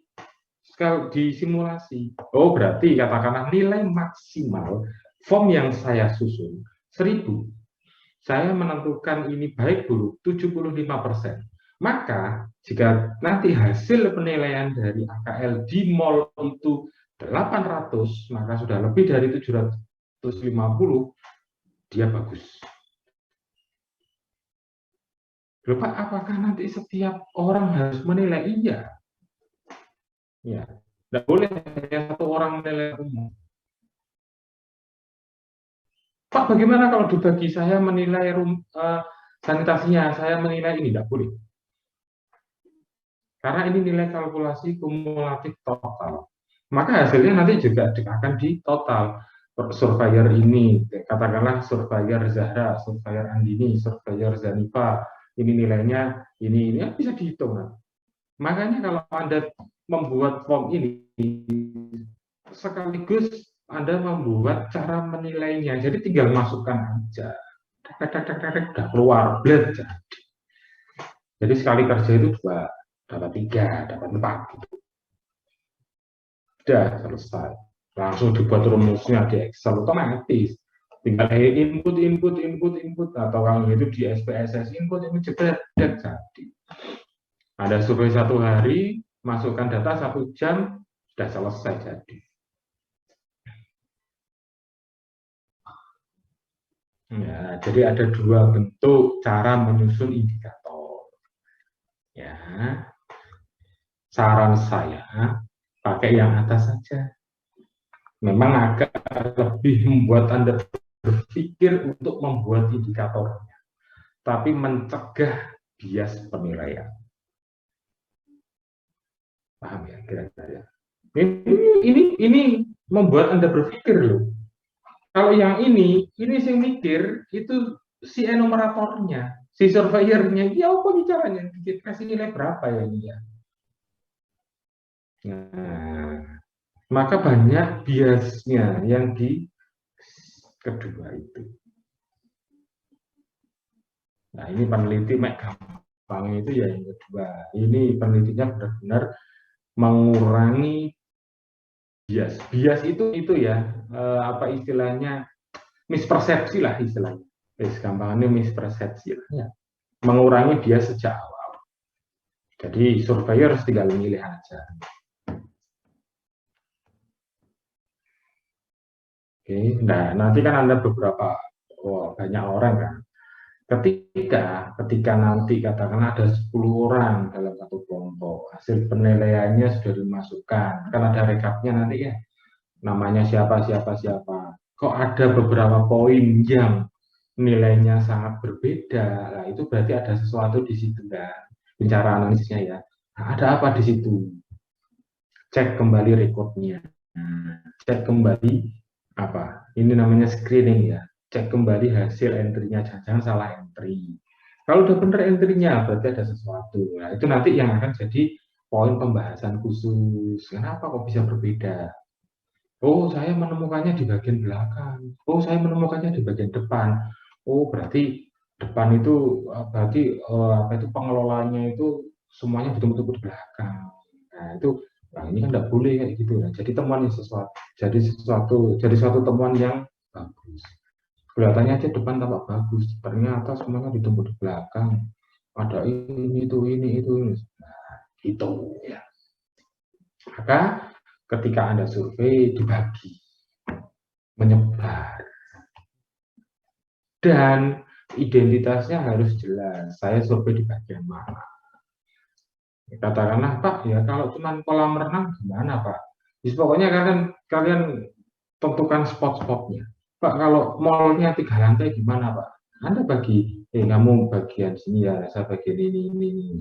simulasi. Oh, berarti katakanlah nilai maksimal form yang saya susun 1000. Saya menentukan ini baik buruk 75%. Maka jika nanti hasil penilaian dari AKL di mall itu 800, maka sudah lebih dari 750, dia bagus. Lupa apakah nanti setiap orang harus menilai? Iya. Ya, tidak boleh hanya satu orang menilai umum. Pak, bagaimana kalau dibagi saya menilai sanitasinya, saya menilai ini? Tidak boleh. Karena ini nilai kalkulasi kumulatif total. Maka hasilnya nanti juga akan di total. Surveyor ini, katakanlah surveyor Zahra, surveyor Andini, surveyor Zanifa, ini nilainya, ini bisa dihitung. Makanya kalau Anda membuat form ini, sekaligus Anda membuat cara menilainya. Jadi tinggal masukkan aja. Udah keluar, blend. Jadi sekali kerja itu 2, dapat 3, dapat 4. Sudah selesai. Langsung dibuat rumusnya di Excel otomatis. Tinggal input, atau kalau itu di SPSS input, jebret, jadi. Ada survei 1 hari, masukkan data 1 jam, sudah selesai jadi. Ya, jadi ada 2 bentuk cara menyusun indikator. Ya, saran saya pakai yang atas saja. Memang agak lebih membuat Anda berpikir untuk membuat indikatornya, tapi mencegah bias penilaian. Paham ya kira-kira? Ini membuat Anda berpikir loh. Kalau yang ini sih mikir itu si enumeratornya, si surveyornya, ya apa caranya? Kasih nilai berapa ya ini ya? Nah, Maka banyak biasnya yang di kedua itu. Nah, ini peneliti gampang itu ya yang kedua. Ini penelitinya benar-benar mengurangi bias. Bias itu ya apa istilahnya, mispersepsi lah istilahnya. Gampangannya mispersepsi lah ya. Mengurangi bias sejak awal. Jadi surveyor harus tinggal memilih aja. Oke, nah nanti kan ada banyak orang kan. Ketika nanti katakan ada 10 orang dalam satu kelompok, hasil penilaiannya sudah dimasukkan, kan ada rekapnya nanti ya, namanya siapa siapa siapa. Kok ada beberapa poin yang nilainya sangat berbeda, nah itu berarti ada sesuatu di situ kan, cara analisisnya ya. Nah, ada apa di situ? Cek kembali rekodnya, cek kembali apa? Ini namanya screening ya. Cek kembali hasil entry-nya, jangan salah entry. Kalau udah bener entry-nya, berarti ada sesuatu. Nah, itu nanti yang akan jadi poin pembahasan khusus. Kenapa kok bisa berbeda? Oh, saya menemukannya di bagian belakang. Oh, saya menemukannya di bagian depan. Oh, berarti depan itu berarti apa itu pengelolanya itu semuanya betul-betul di belakang. Nah, itu ini kan tidak boleh kayak gitu ya. Jadi temuan yang jadi suatu temuan yang bagus. Kelihatannya aja depan tampak bagus, ternyata semuanya ditunggu di belakang. Ada ini itu. Nah, itu ya. Maka ketika Anda survei dibagi, menyebar, dan identitasnya harus jelas. Saya survei di bagian mana? Katakanlah Pak, ya kalau cuma kolam renang gimana Pak? Jadi pokoknya kalian tentukan spot-spotnya. Pak, kalau mallnya 3 lantai gimana Pak? Anda bagi, kamu bagian sini ya, saya bagian ini.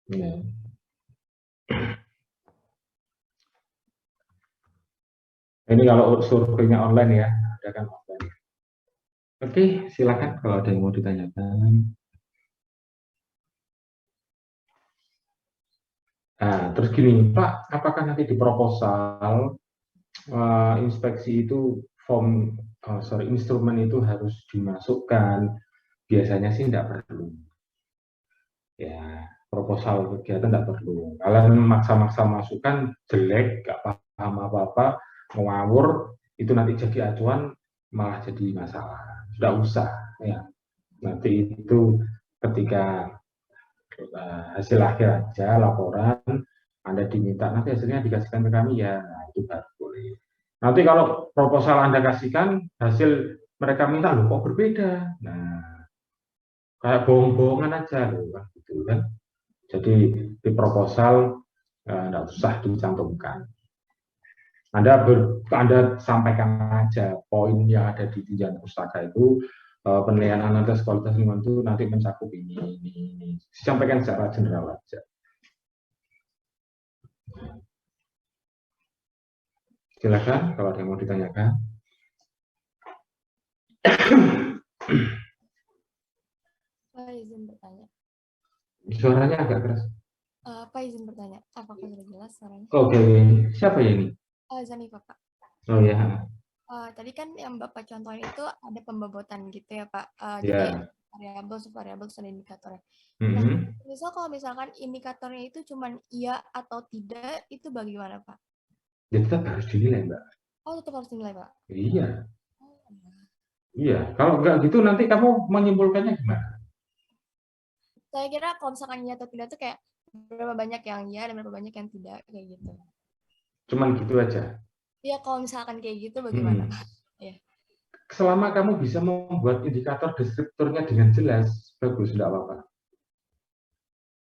Ya. Ini kalau surveinya online ya, ada kan online. Oke, silakan kalau ada yang mau ditanyakan. Nah, terus gini, Pak, apakah nanti di proposal inspeksi itu instrumen itu harus dimasukkan? Biasanya sih tidak perlu. Ya, proposal kegiatan tidak perlu. Kalian maksa-maksa masukan jelek, nggak paham apa-apa, ngawur, itu nanti jadi acuan malah jadi masalah. Tidak usah, ya. Nanti itu ketika hasil akhir aja laporan, Anda diminta nanti hasilnya dikasihkan ke kami ya, nah, itu baru boleh. Nanti kalau proposal Anda kasihkan hasil mereka minta loh kok berbeda, nah kayak bohong-bohongan aja loh kan gitu kan. Jadi di proposal nggak usah dicantumkan. Anda sampaikan aja poin yang ada di tinjauan pustaka itu, penilaian analisis kualitas lingkungan itu nanti mencakup ini. Sampaikan secara general aja. Silakan kalau ada yang mau ditanyakan. Pak izin bertanya. Suaranya agak keras. Pak izin bertanya, apakah sudah jelas suaranya? Oke, siapa ya ini? Zanifa, Pak. Oh ya. Tadi kan yang Bapak contohin itu ada pembobotan gitu ya, Pak. Jadi Ya. variabel, subvariabel, dan indikatornya. Nah, Mm-hmm. misal kalau misalkan indikatornya itu cuma iya atau tidak, itu bagaimana, Pak? Ya tetap harus dinilai, Mbak. Oh, tetap harus dinilai, Pak. Iya. Oh, Iya. Kalau nggak gitu nanti kamu menyimpulkannya gimana? saya kira kalau misalkan iya atau tidak itu kayak berapa banyak yang iya dan berapa banyak yang tidak, kayak gitu. Cuman gitu aja. Iya, kalau misalkan kayak gitu bagaimana, Hmm. Pak? Ya. Selama kamu bisa membuat indikator deskriptornya dengan jelas, bagus, tidak apa-apa.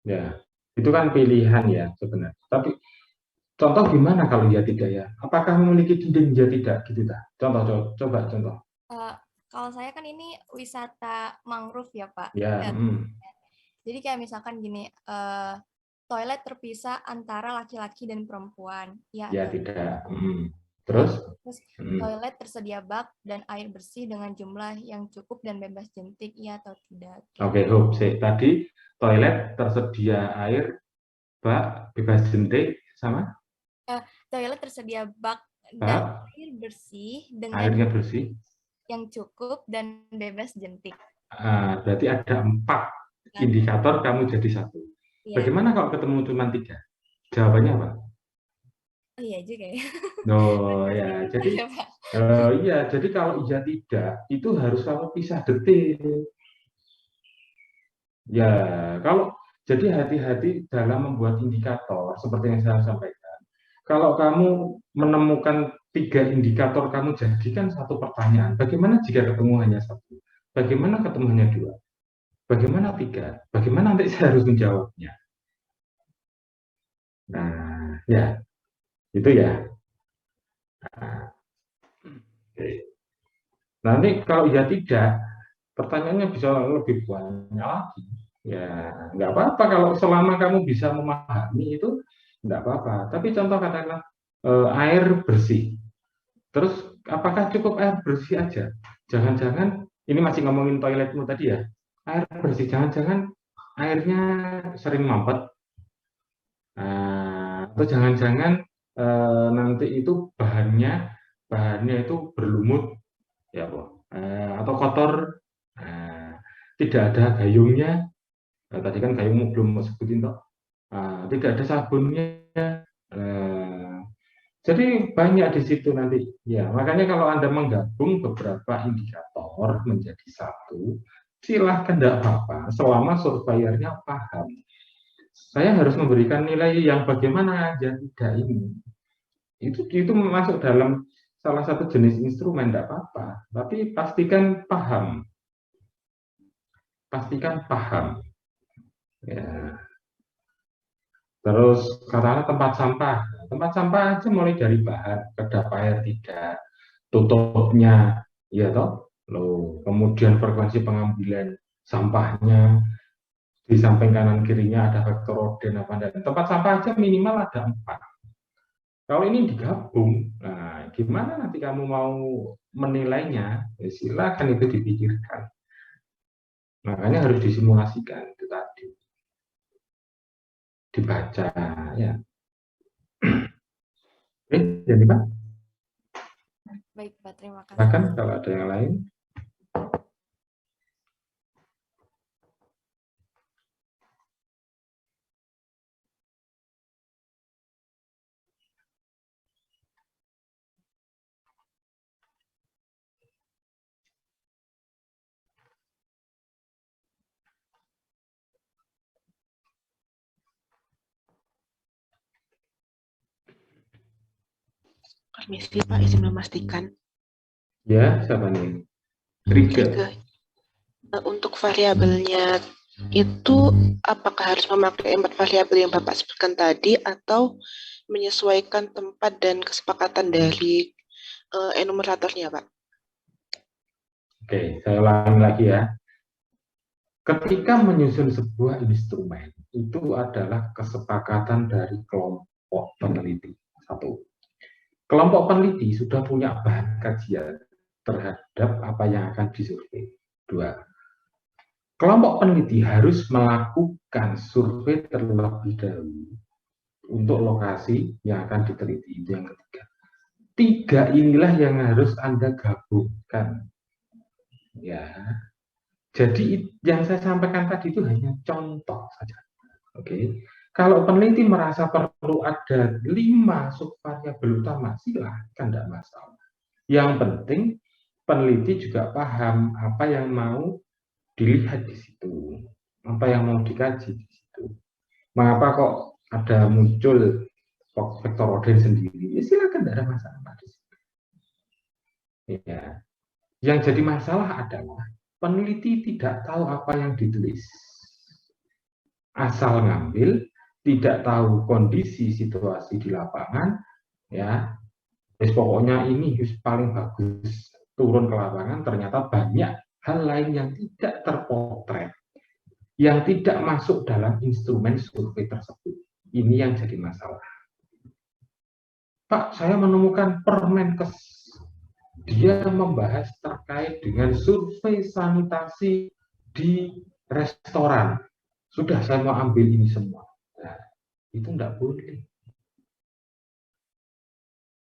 Ya, itu kan pilihan ya sebenarnya. Tapi contoh gimana kalau ya tidak ya? Apakah memiliki dinding ya tidak gitu dah? Coba contoh. Kalau saya kan ini wisata mangrove ya Pak. Ya. Jadi kayak misalkan gini, toilet terpisah antara laki-laki dan perempuan, ya Ya atau tidak. ya. Terus? Terus toilet tersedia bak dan air bersih dengan jumlah yang cukup dan bebas jentik, ya atau tidak? Oke, tadi toilet tersedia air, bak, bebas jentik, sama Toilet tersedia bak dan bak, air bersih dengan airnya bersih. yang cukup dan bebas jentik. Berarti ada 4 Kan? indikator, kamu jadi 1. Iya. Bagaimana kalau ketemu cuma 3? Jawabannya apa? Oh iya juga ya. Oh ya, Benar jadi ya, Pak. iya, jadi kalau iya tidak itu harus kamu pisah detil. Ya, kalau jadi hati-hati dalam membuat indikator seperti yang saya sampaikan. Kalau kamu menemukan 3 indikator, kamu jadikan satu pertanyaan. Bagaimana jika ketemu hanya 1? Bagaimana ketemu hanya 2? Bagaimana 3? Bagaimana nanti saya harus menjawabnya? Nah, ya, itu ya. Nah, oke. Nanti kalau ya tidak, pertanyaannya bisa lebih banyak lagi. Ya, nggak apa-apa kalau selama kamu bisa memahami itu, nggak apa-apa. Tapi contoh katakanlah air bersih. Terus apakah cukup air bersih aja? Jangan-jangan ini masih ngomongin toiletmu tadi ya. Air bersih, jangan-jangan airnya sering mampet. Atau jangan-jangan nanti itu bahannya itu berlumut ya, atau kotor, eh, tidak ada gayungnya. Tadi kan gayung belum mau sebutin toh. Tidak ada sabunnya. Eh, jadi banyak di situ nanti. Ya, makanya kalau Anda menggabung beberapa indikator menjadi satu, silahkan, tidak apa-apa, selama surveyornya paham. Saya harus memberikan nilai yang bagaimana aja, tidak ini. Itu masuk dalam salah satu jenis instrumen, tidak apa-apa. Tapi pastikan paham. Pastikan paham. Ya. Terus katakanlah tempat sampah aja mulai dari bahan, kedap air tidak, tutupnya, ya toh, loh, kemudian frekuensi pengambilan sampahnya, di samping kanan kirinya ada vektor Roden apa, dan tempat sampah aja minimal ada 4. Kalau ini digabung, nah gimana nanti kamu mau menilainya? Ya, silakan itu dipikirkan. Makanya harus disimulasikan itu tadi, dibaca ya. Jadi Pak, Baik, Pak. Terima kasih. silakan kalau ada yang lain. Permisi Pak, izin memastikan. Ya, siapa nih? Trigger. Untuk variabelnya itu apakah harus memakai 4 variabel yang Bapak sebutkan tadi atau menyesuaikan tempat dan kesepakatan dari enumeratornya, Pak? Oke, saya ulangi lagi ya. Ketika menyusun sebuah instrumen, itu adalah kesepakatan dari kelompok peneliti. 1. Kelompok peneliti sudah punya bahan kajian terhadap apa yang akan disurvei. 2. Kelompok peneliti harus melakukan survei terlebih dahulu untuk lokasi yang akan diteliti. Itu yang ketiga. 3 inilah yang harus Anda gabungkan. Ya. Jadi yang saya sampaikan tadi itu hanya contoh saja. Oke. Kalau peneliti merasa perlu ada 5 subvariabel utama, silahkan, tidak masalah. Yang penting peneliti juga paham apa yang mau dilihat di situ, apa yang mau dikaji di situ. Mengapa kok ada muncul vektor Roden sendiri? Ya, silakan, tidak ada masalah di situ. Ya. Yang jadi masalah adalah peneliti tidak tahu apa yang ditulis. Asal ngambil, tidak tahu kondisi situasi di lapangan, ya. Pokoknya ini paling bagus, turun ke lapangan, ternyata banyak hal lain yang tidak terpotret, yang tidak masuk dalam instrumen survei tersebut. Ini yang jadi masalah. Pak, saya menemukan Permenkes. Dia membahas terkait dengan survei sanitasi di restoran. Sudah, saya mau ambil ini semua. Nah, itu enggak boleh.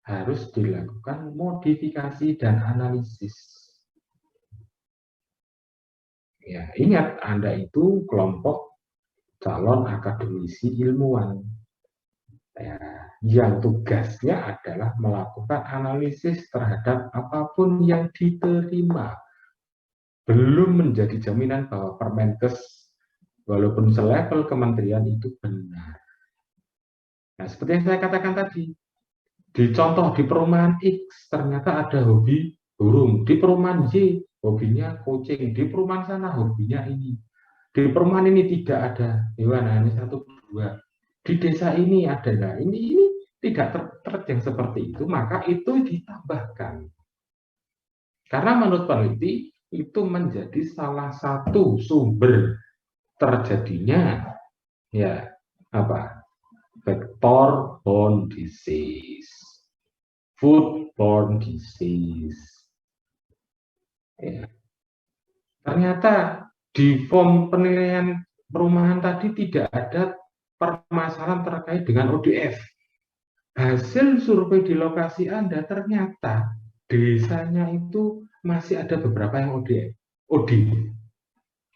harus dilakukan modifikasi dan analisis. Ya, ingat Anda itu kelompok calon akademisi ilmuwan. Ya, yang tugasnya adalah melakukan analisis terhadap apapun yang diterima. Belum menjadi jaminan bahwa Permenkes walaupun selevel kementerian itu benar. Nah, seperti yang saya katakan tadi, di contoh di perumahan X ternyata ada hobi burung, di perumahan Y hobinya kucing, di perumahan sana hobinya ini, di perumahan ini tidak ada hewan, hanya satu dua, di desa ini ada. Nah, ini tidak terjadi seperti itu, maka itu ditambahkan karena menurut peneliti itu menjadi salah satu sumber terjadinya ya apa vector-borne disease, food-borne disease. Ya. Ternyata di form penilaian perumahan tadi tidak ada permasalahan terkait dengan ODF. Hasil survei di lokasi Anda ternyata desanya itu masih ada beberapa yang ODF. OD.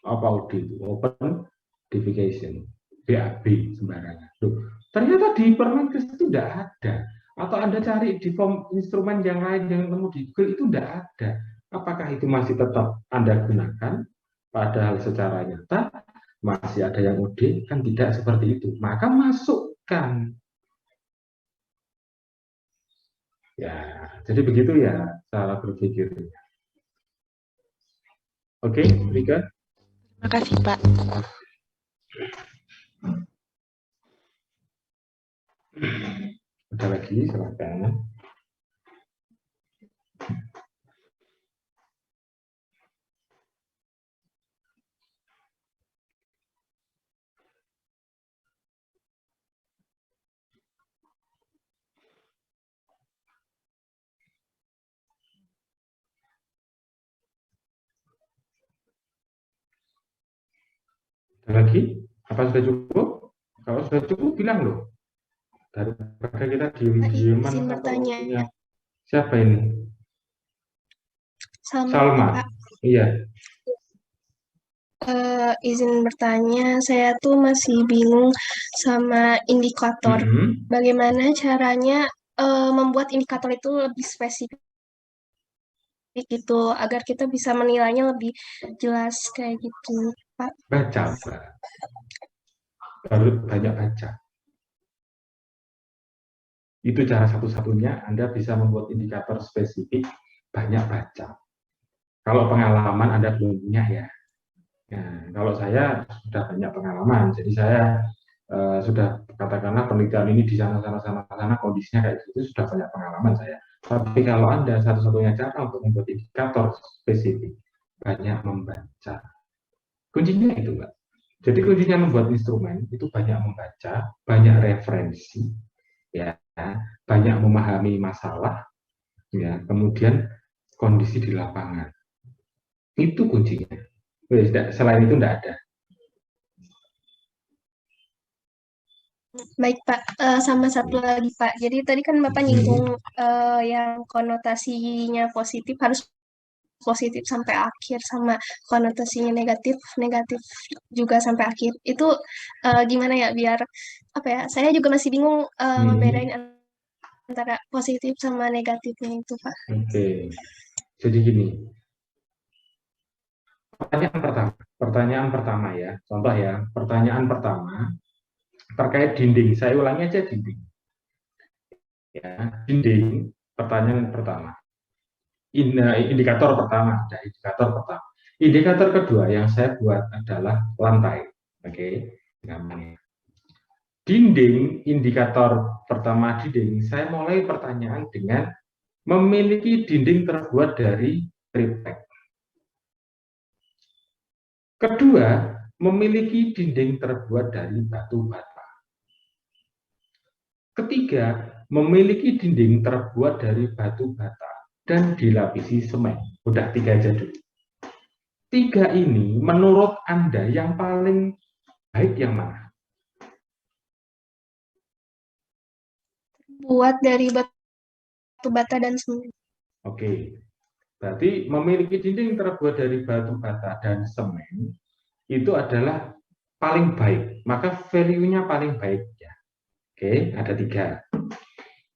Apa OD itu? Open Defecation. BAB sembarangan. Loh, ternyata di Permenkes itu tidak ada. Atau Anda cari di form instrumen yang lain yang nemu di Google itu tidak ada. Apakah itu masih tetap Anda gunakan? Padahal secara nyata masih ada yang OD, kan tidak seperti itu. Maka masukkan. Ya, jadi begitu ya cara berpikirnya. Oke, Rika? Terima kasih, Pak. Ada lagi, silakan. Ada lagi? Apa sudah cukup? Kalau sudah cukup, bilang loh. Daripada kita diem-dieman. Izin bertanya. Siapa ini? Salma. Pak. Iya. Izin bertanya, saya tuh masih bingung sama indikator. Bagaimana caranya membuat indikator itu lebih spesifik gitu, agar kita bisa menilainya lebih jelas kayak gitu, Pak. Baca, Pak. Baru banyak baca. Itu cara satu-satunya Anda bisa membuat indikator spesifik, banyak baca. Kalau pengalaman Anda belum punya ya. Nah, kalau saya sudah banyak pengalaman, jadi saya sudah katakanlah penelitian ini di sana kondisinya kayak gitu, sudah banyak pengalaman saya. Tapi kalau Anda satu-satunya cara untuk membuat indikator spesifik, banyak membaca. Kuncinya itu, Mbak. Jadi kuncinya membuat instrumen itu banyak membaca, banyak referensi, ya, banyak memahami masalah, ya, kemudian kondisi di lapangan. Itu kuncinya. Selain itu tidak ada. Baik, Pak. Sama satu lagi, Pak. Jadi tadi kan Bapak nyinggung yang konotasinya positif harus positif sampai akhir, sama konotasinya negatif juga sampai akhir. Itu gimana ya biar apa ya? Saya juga masih bingung membedain antara positif sama negatifnya itu, Pak. Oke. Jadi gini. Pertanyaan pertama ya. Contoh ya. Pertanyaan pertama terkait dinding. Saya ulangi aja dinding. Ya, dinding. Pertanyaan pertama. Indikator pertama. Indikator kedua yang saya buat adalah lantai. Oke. Dinding, indikator pertama dinding, saya mulai pertanyaan dengan memiliki dinding terbuat dari triplek. Kedua, memiliki dinding terbuat dari batu bata. Ketiga, memiliki dinding terbuat dari batu bata dan dilapisi semen. Udah 3 aja dulu. 3 ini menurut Anda yang paling baik yang mana? Buat dari batu bata dan semen. Oke, berarti memiliki dinding terbuat dari batu bata dan semen itu adalah paling baik, maka value-nya paling baik ya. Oke, ada 3.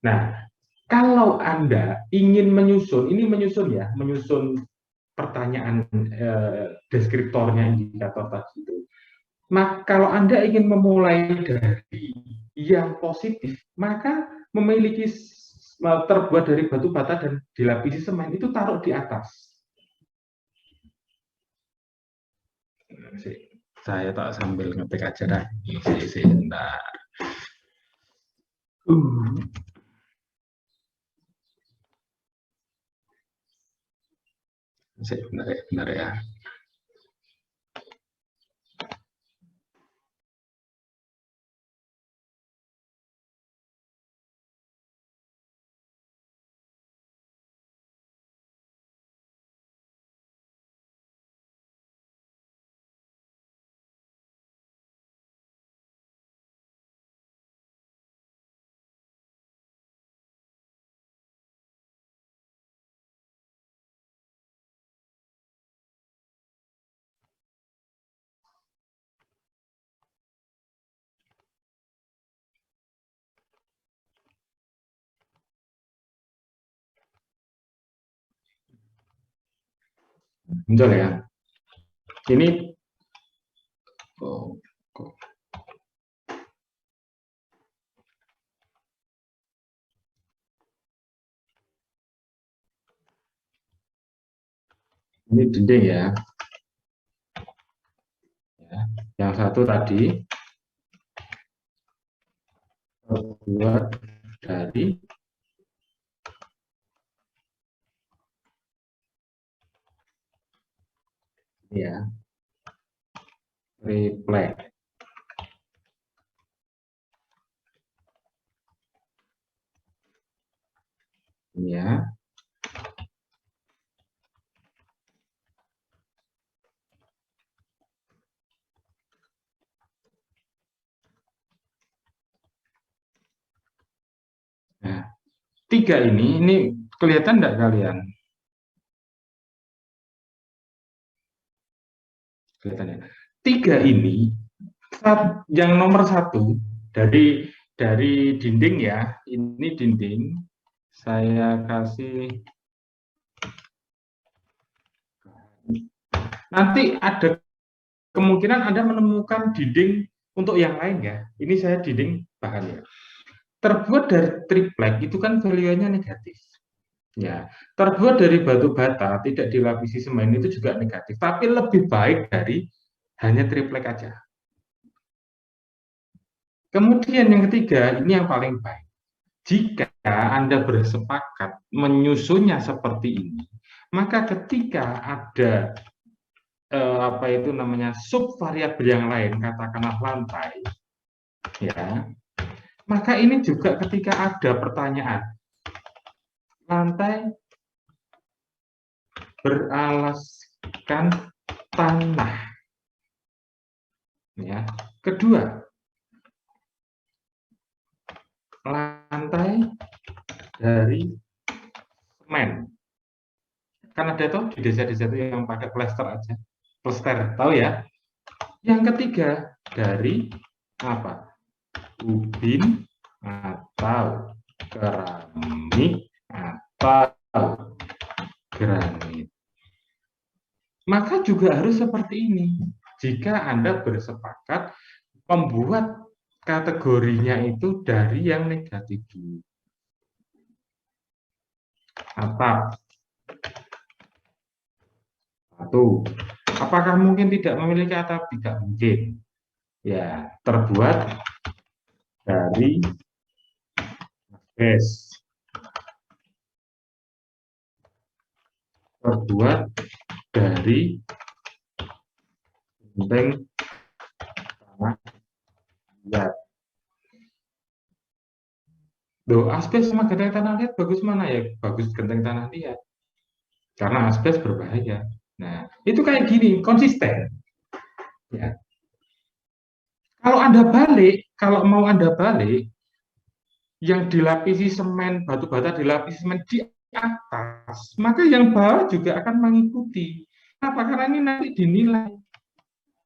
Nah, kalau Anda ingin menyusun, ini menyusun ya, menyusun pertanyaan deskriptornya indikator tadi itu. Maka kalau Anda ingin memulai dari yang positif, maka memiliki terbuat dari batu bata dan dilapisi semen itu taruh di atas. Saya tak sambil ngetik aja dah. Bentar. Benar ya. Muncul ya. Ini ini dinding ya. Yang satu tadi terbuat dari ya triplek. Ya. Nah, 3 ini kelihatan enggak kalian? Kelihatan ya. 3 ini yang nomor 1 dari dinding ya. Ini dinding. Saya kasih nanti ada kemungkinan Anda menemukan dinding untuk yang lain ya. Ini saya dinding bahannya. Terbuat dari triplek itu kan value-nya negatif. Ya, terbuat dari batu bata tidak dilapisi semen itu juga negatif, tapi lebih baik dari hanya triplek aja. Kemudian yang ketiga, ini yang paling baik. Jika Anda bersepakat menyusunnya seperti ini, maka ketika ada apa itu namanya subvariabel yang lain, katakanlah lantai, ya, maka ini juga ketika ada pertanyaan lantai beralaskan tanah, ya. Kedua, lantai dari semen. Kan ada tuh di desa-desa itu yang pakai plester aja, plester, tahu ya? Yang ketiga dari apa? Ubin atau keramik atau granit. Maka juga harus seperti ini. Jika Anda bersepakat membuat kategorinya itu dari yang negatif dulu. Atap. 1. Apakah mungkin tidak memiliki atap? Tidak mungkin. Ya, terbuat dari asbes. Terbuat dari genteng tanah liat. Loh, asbes sama genteng tanah liat bagus mana ya? Bagus genteng tanah liat. Karena asbes berbahaya. Nah, itu kayak gini, konsisten. Ya. Kalau mau Anda balik, yang dilapisi semen, batu bata dilapisi semen di atas, maka yang bawah juga akan mengikuti. Kenapa? Karena ini nanti dinilai.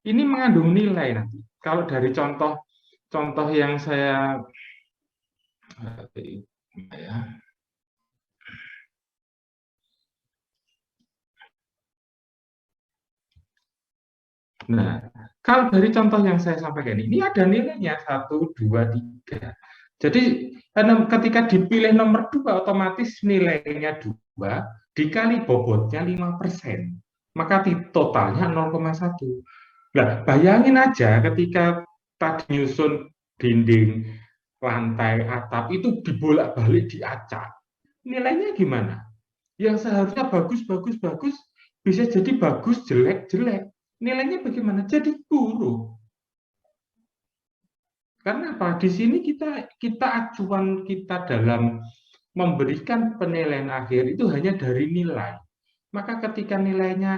Ini mengandung nilai nanti. Kalau dari contoh yang saya ya. Nah, kalau dari contoh yang saya sampaikan ini ada nilainya 1, 2, 3. Jadi ketika dipilih nomor 2 otomatis nilainya 2 dikali bobotnya 5%. Maka totalnya 0,1. Nah, bayangin aja ketika tadi nyusun dinding, lantai, atap itu dibolak-balik diacak. Nilainya gimana? Yang seharusnya bagus, bagus, bagus bisa jadi bagus, jelek, jelek. Nilainya bagaimana? Jadi buruk. Karena apa? Di sini kita acuan kita dalam memberikan penilaian akhir itu hanya dari nilai. Maka ketika nilainya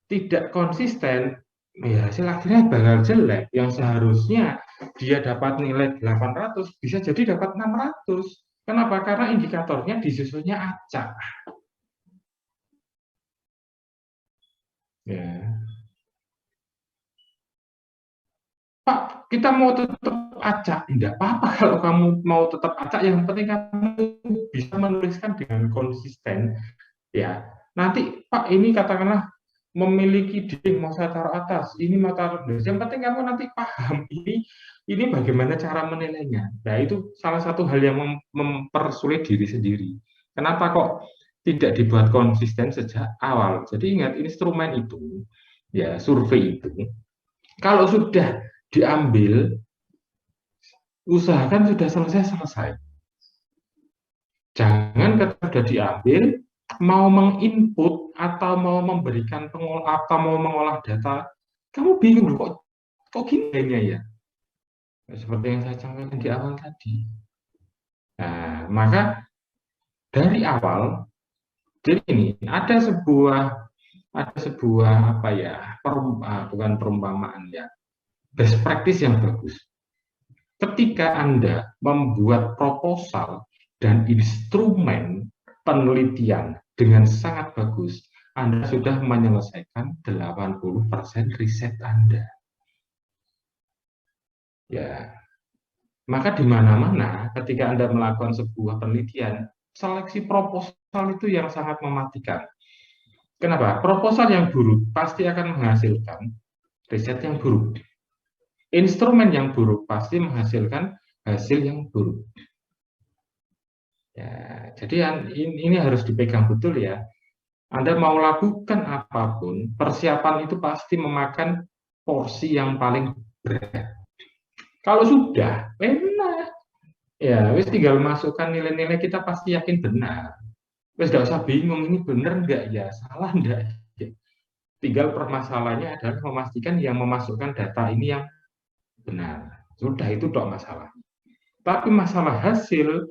tidak konsisten, ya hasil akhirnya bakal jelek. Yang seharusnya dia dapat nilai 800 bisa jadi dapat 600. Kenapa? Karena indikatornya disusunnya acak. Ya. Pak, kita mau tetap acak. Tidak apa-apa kalau kamu mau tetap acak, yang penting kamu bisa menuliskan dengan konsisten. Ya, nanti Pak ini katakanlah memiliki dinding mau saya taruh atas, ini mau taruh bawah. Yang penting kamu nanti paham ini bagaimana cara menilainya. Nah, itu salah satu hal yang mempersulit diri sendiri. Kenapa kok tidak dibuat konsisten sejak awal? Jadi ingat instrumen itu, ya survei itu, kalau sudah diambil, usahakan sudah selesai. Jangan ketika sudah diambil, mau menginput atau mau memberikan atau mau mengolah data, kamu bingung kok gini ya. Seperti yang saya sampaikan di awal tadi. Nah, maka dari awal, jadi ini ada sebuah apa ya, bukan perumpamaan ya, best practice yang bagus. Ketika Anda membuat proposal dan instrumen penelitian dengan sangat bagus, Anda sudah menyelesaikan 80% riset Anda. Ya, maka di mana-mana ketika Anda melakukan sebuah penelitian, seleksi proposal itu yang sangat mematikan. Kenapa? Proposal yang buruk pasti akan menghasilkan riset yang buruk. Instrumen yang buruk pasti menghasilkan hasil yang buruk. Ya, jadi ini harus dipegang betul ya. Anda mau lakukan apapun, persiapan itu pasti memakan porsi yang paling berat. Kalau sudah, benar. Ya, wis tinggal masukkan nilai-nilai kita pasti yakin benar. Wis nggak usah bingung ini benar nggak ya, salah nggak. Tinggal permasalahannya adalah memastikan yang memasukkan data ini yang benar. Sudah itu dok masalah. Tapi masalah hasil,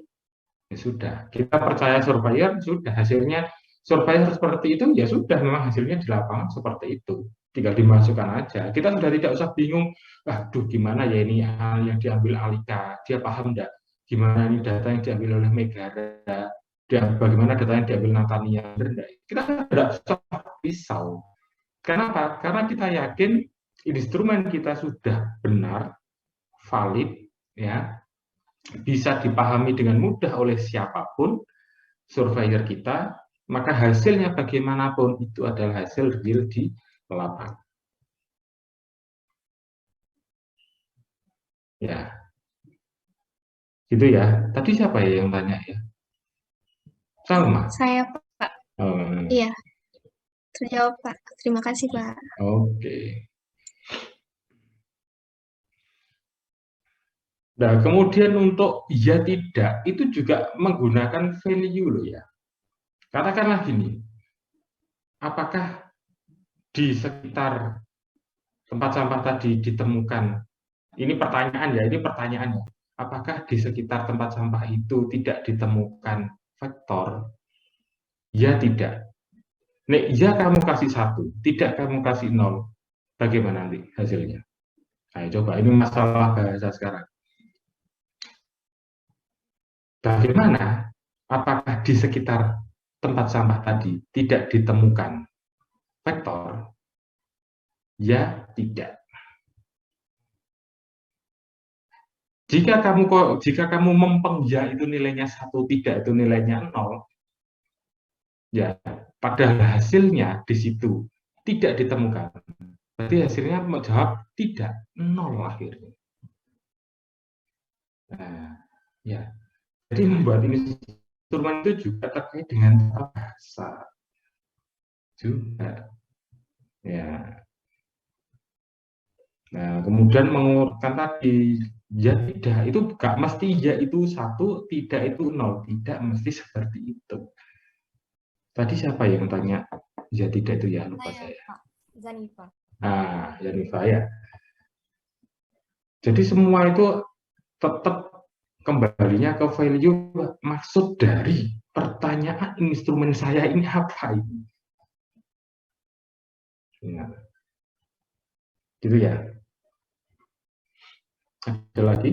ya sudah. Kita percaya surveyor, sudah hasilnya surveyor seperti itu, ya sudah memang hasilnya di lapangan seperti itu. Tinggal dimasukkan aja. Kita sudah tidak usah bingung, aduh gimana ya ini yang diambil Alika, dia paham enggak? Gimana ini data yang diambil oleh Megara, bagaimana data yang diambil Natania, kita tidak usah pisau. Kenapa? Karena kita yakin instrumen kita sudah benar, valid, ya, bisa dipahami dengan mudah oleh siapapun, surveyor kita, maka hasilnya bagaimanapun itu adalah hasil real di lapangan. Ya, gitu ya. Tadi siapa ya yang tanya ya? Salma. Saya Pak. Iya, terjawab Pak. Terima kasih Pak. Oke. Nah, kemudian untuk ya tidak, itu juga menggunakan value loh ya. Katakanlah gini, apakah di sekitar tempat sampah tadi ditemukan, ini pertanyaan ya, ini pertanyaannya, apakah di sekitar tempat sampah itu tidak ditemukan vektor? Ya tidak. Nek ya kamu kasih 1, tidak kamu kasih 0, bagaimana nanti hasilnya? Ayo coba, ini masalah bahasa sekarang. Bagaimana? Apakah di sekitar tempat sampah tadi tidak ditemukan vektor? Ya, tidak. Jika kamu mempeng ya itu nilainya 1, tidak itu nilainya 0, ya, padahal hasilnya di situ tidak ditemukan. Berarti hasilnya menjawab tidak, 0 akhirnya. Nah, ya. Jadi membuat instrumen itu juga terkait dengan bahasa juga. Ya. Nah, kemudian mengurutkan tadi, ya tidak, itu gak mesti ya itu 1, tidak itu 0, tidak mesti seperti itu. Tadi siapa yang tanya ya tidak itu ya, lupa saya. Pak Zanifa. Ah, Yanifa ya. Jadi semua itu tetap kembalinya ke value maksud dari pertanyaan instrumen saya ini apa ini. Nah, gitu ya. Ada lagi?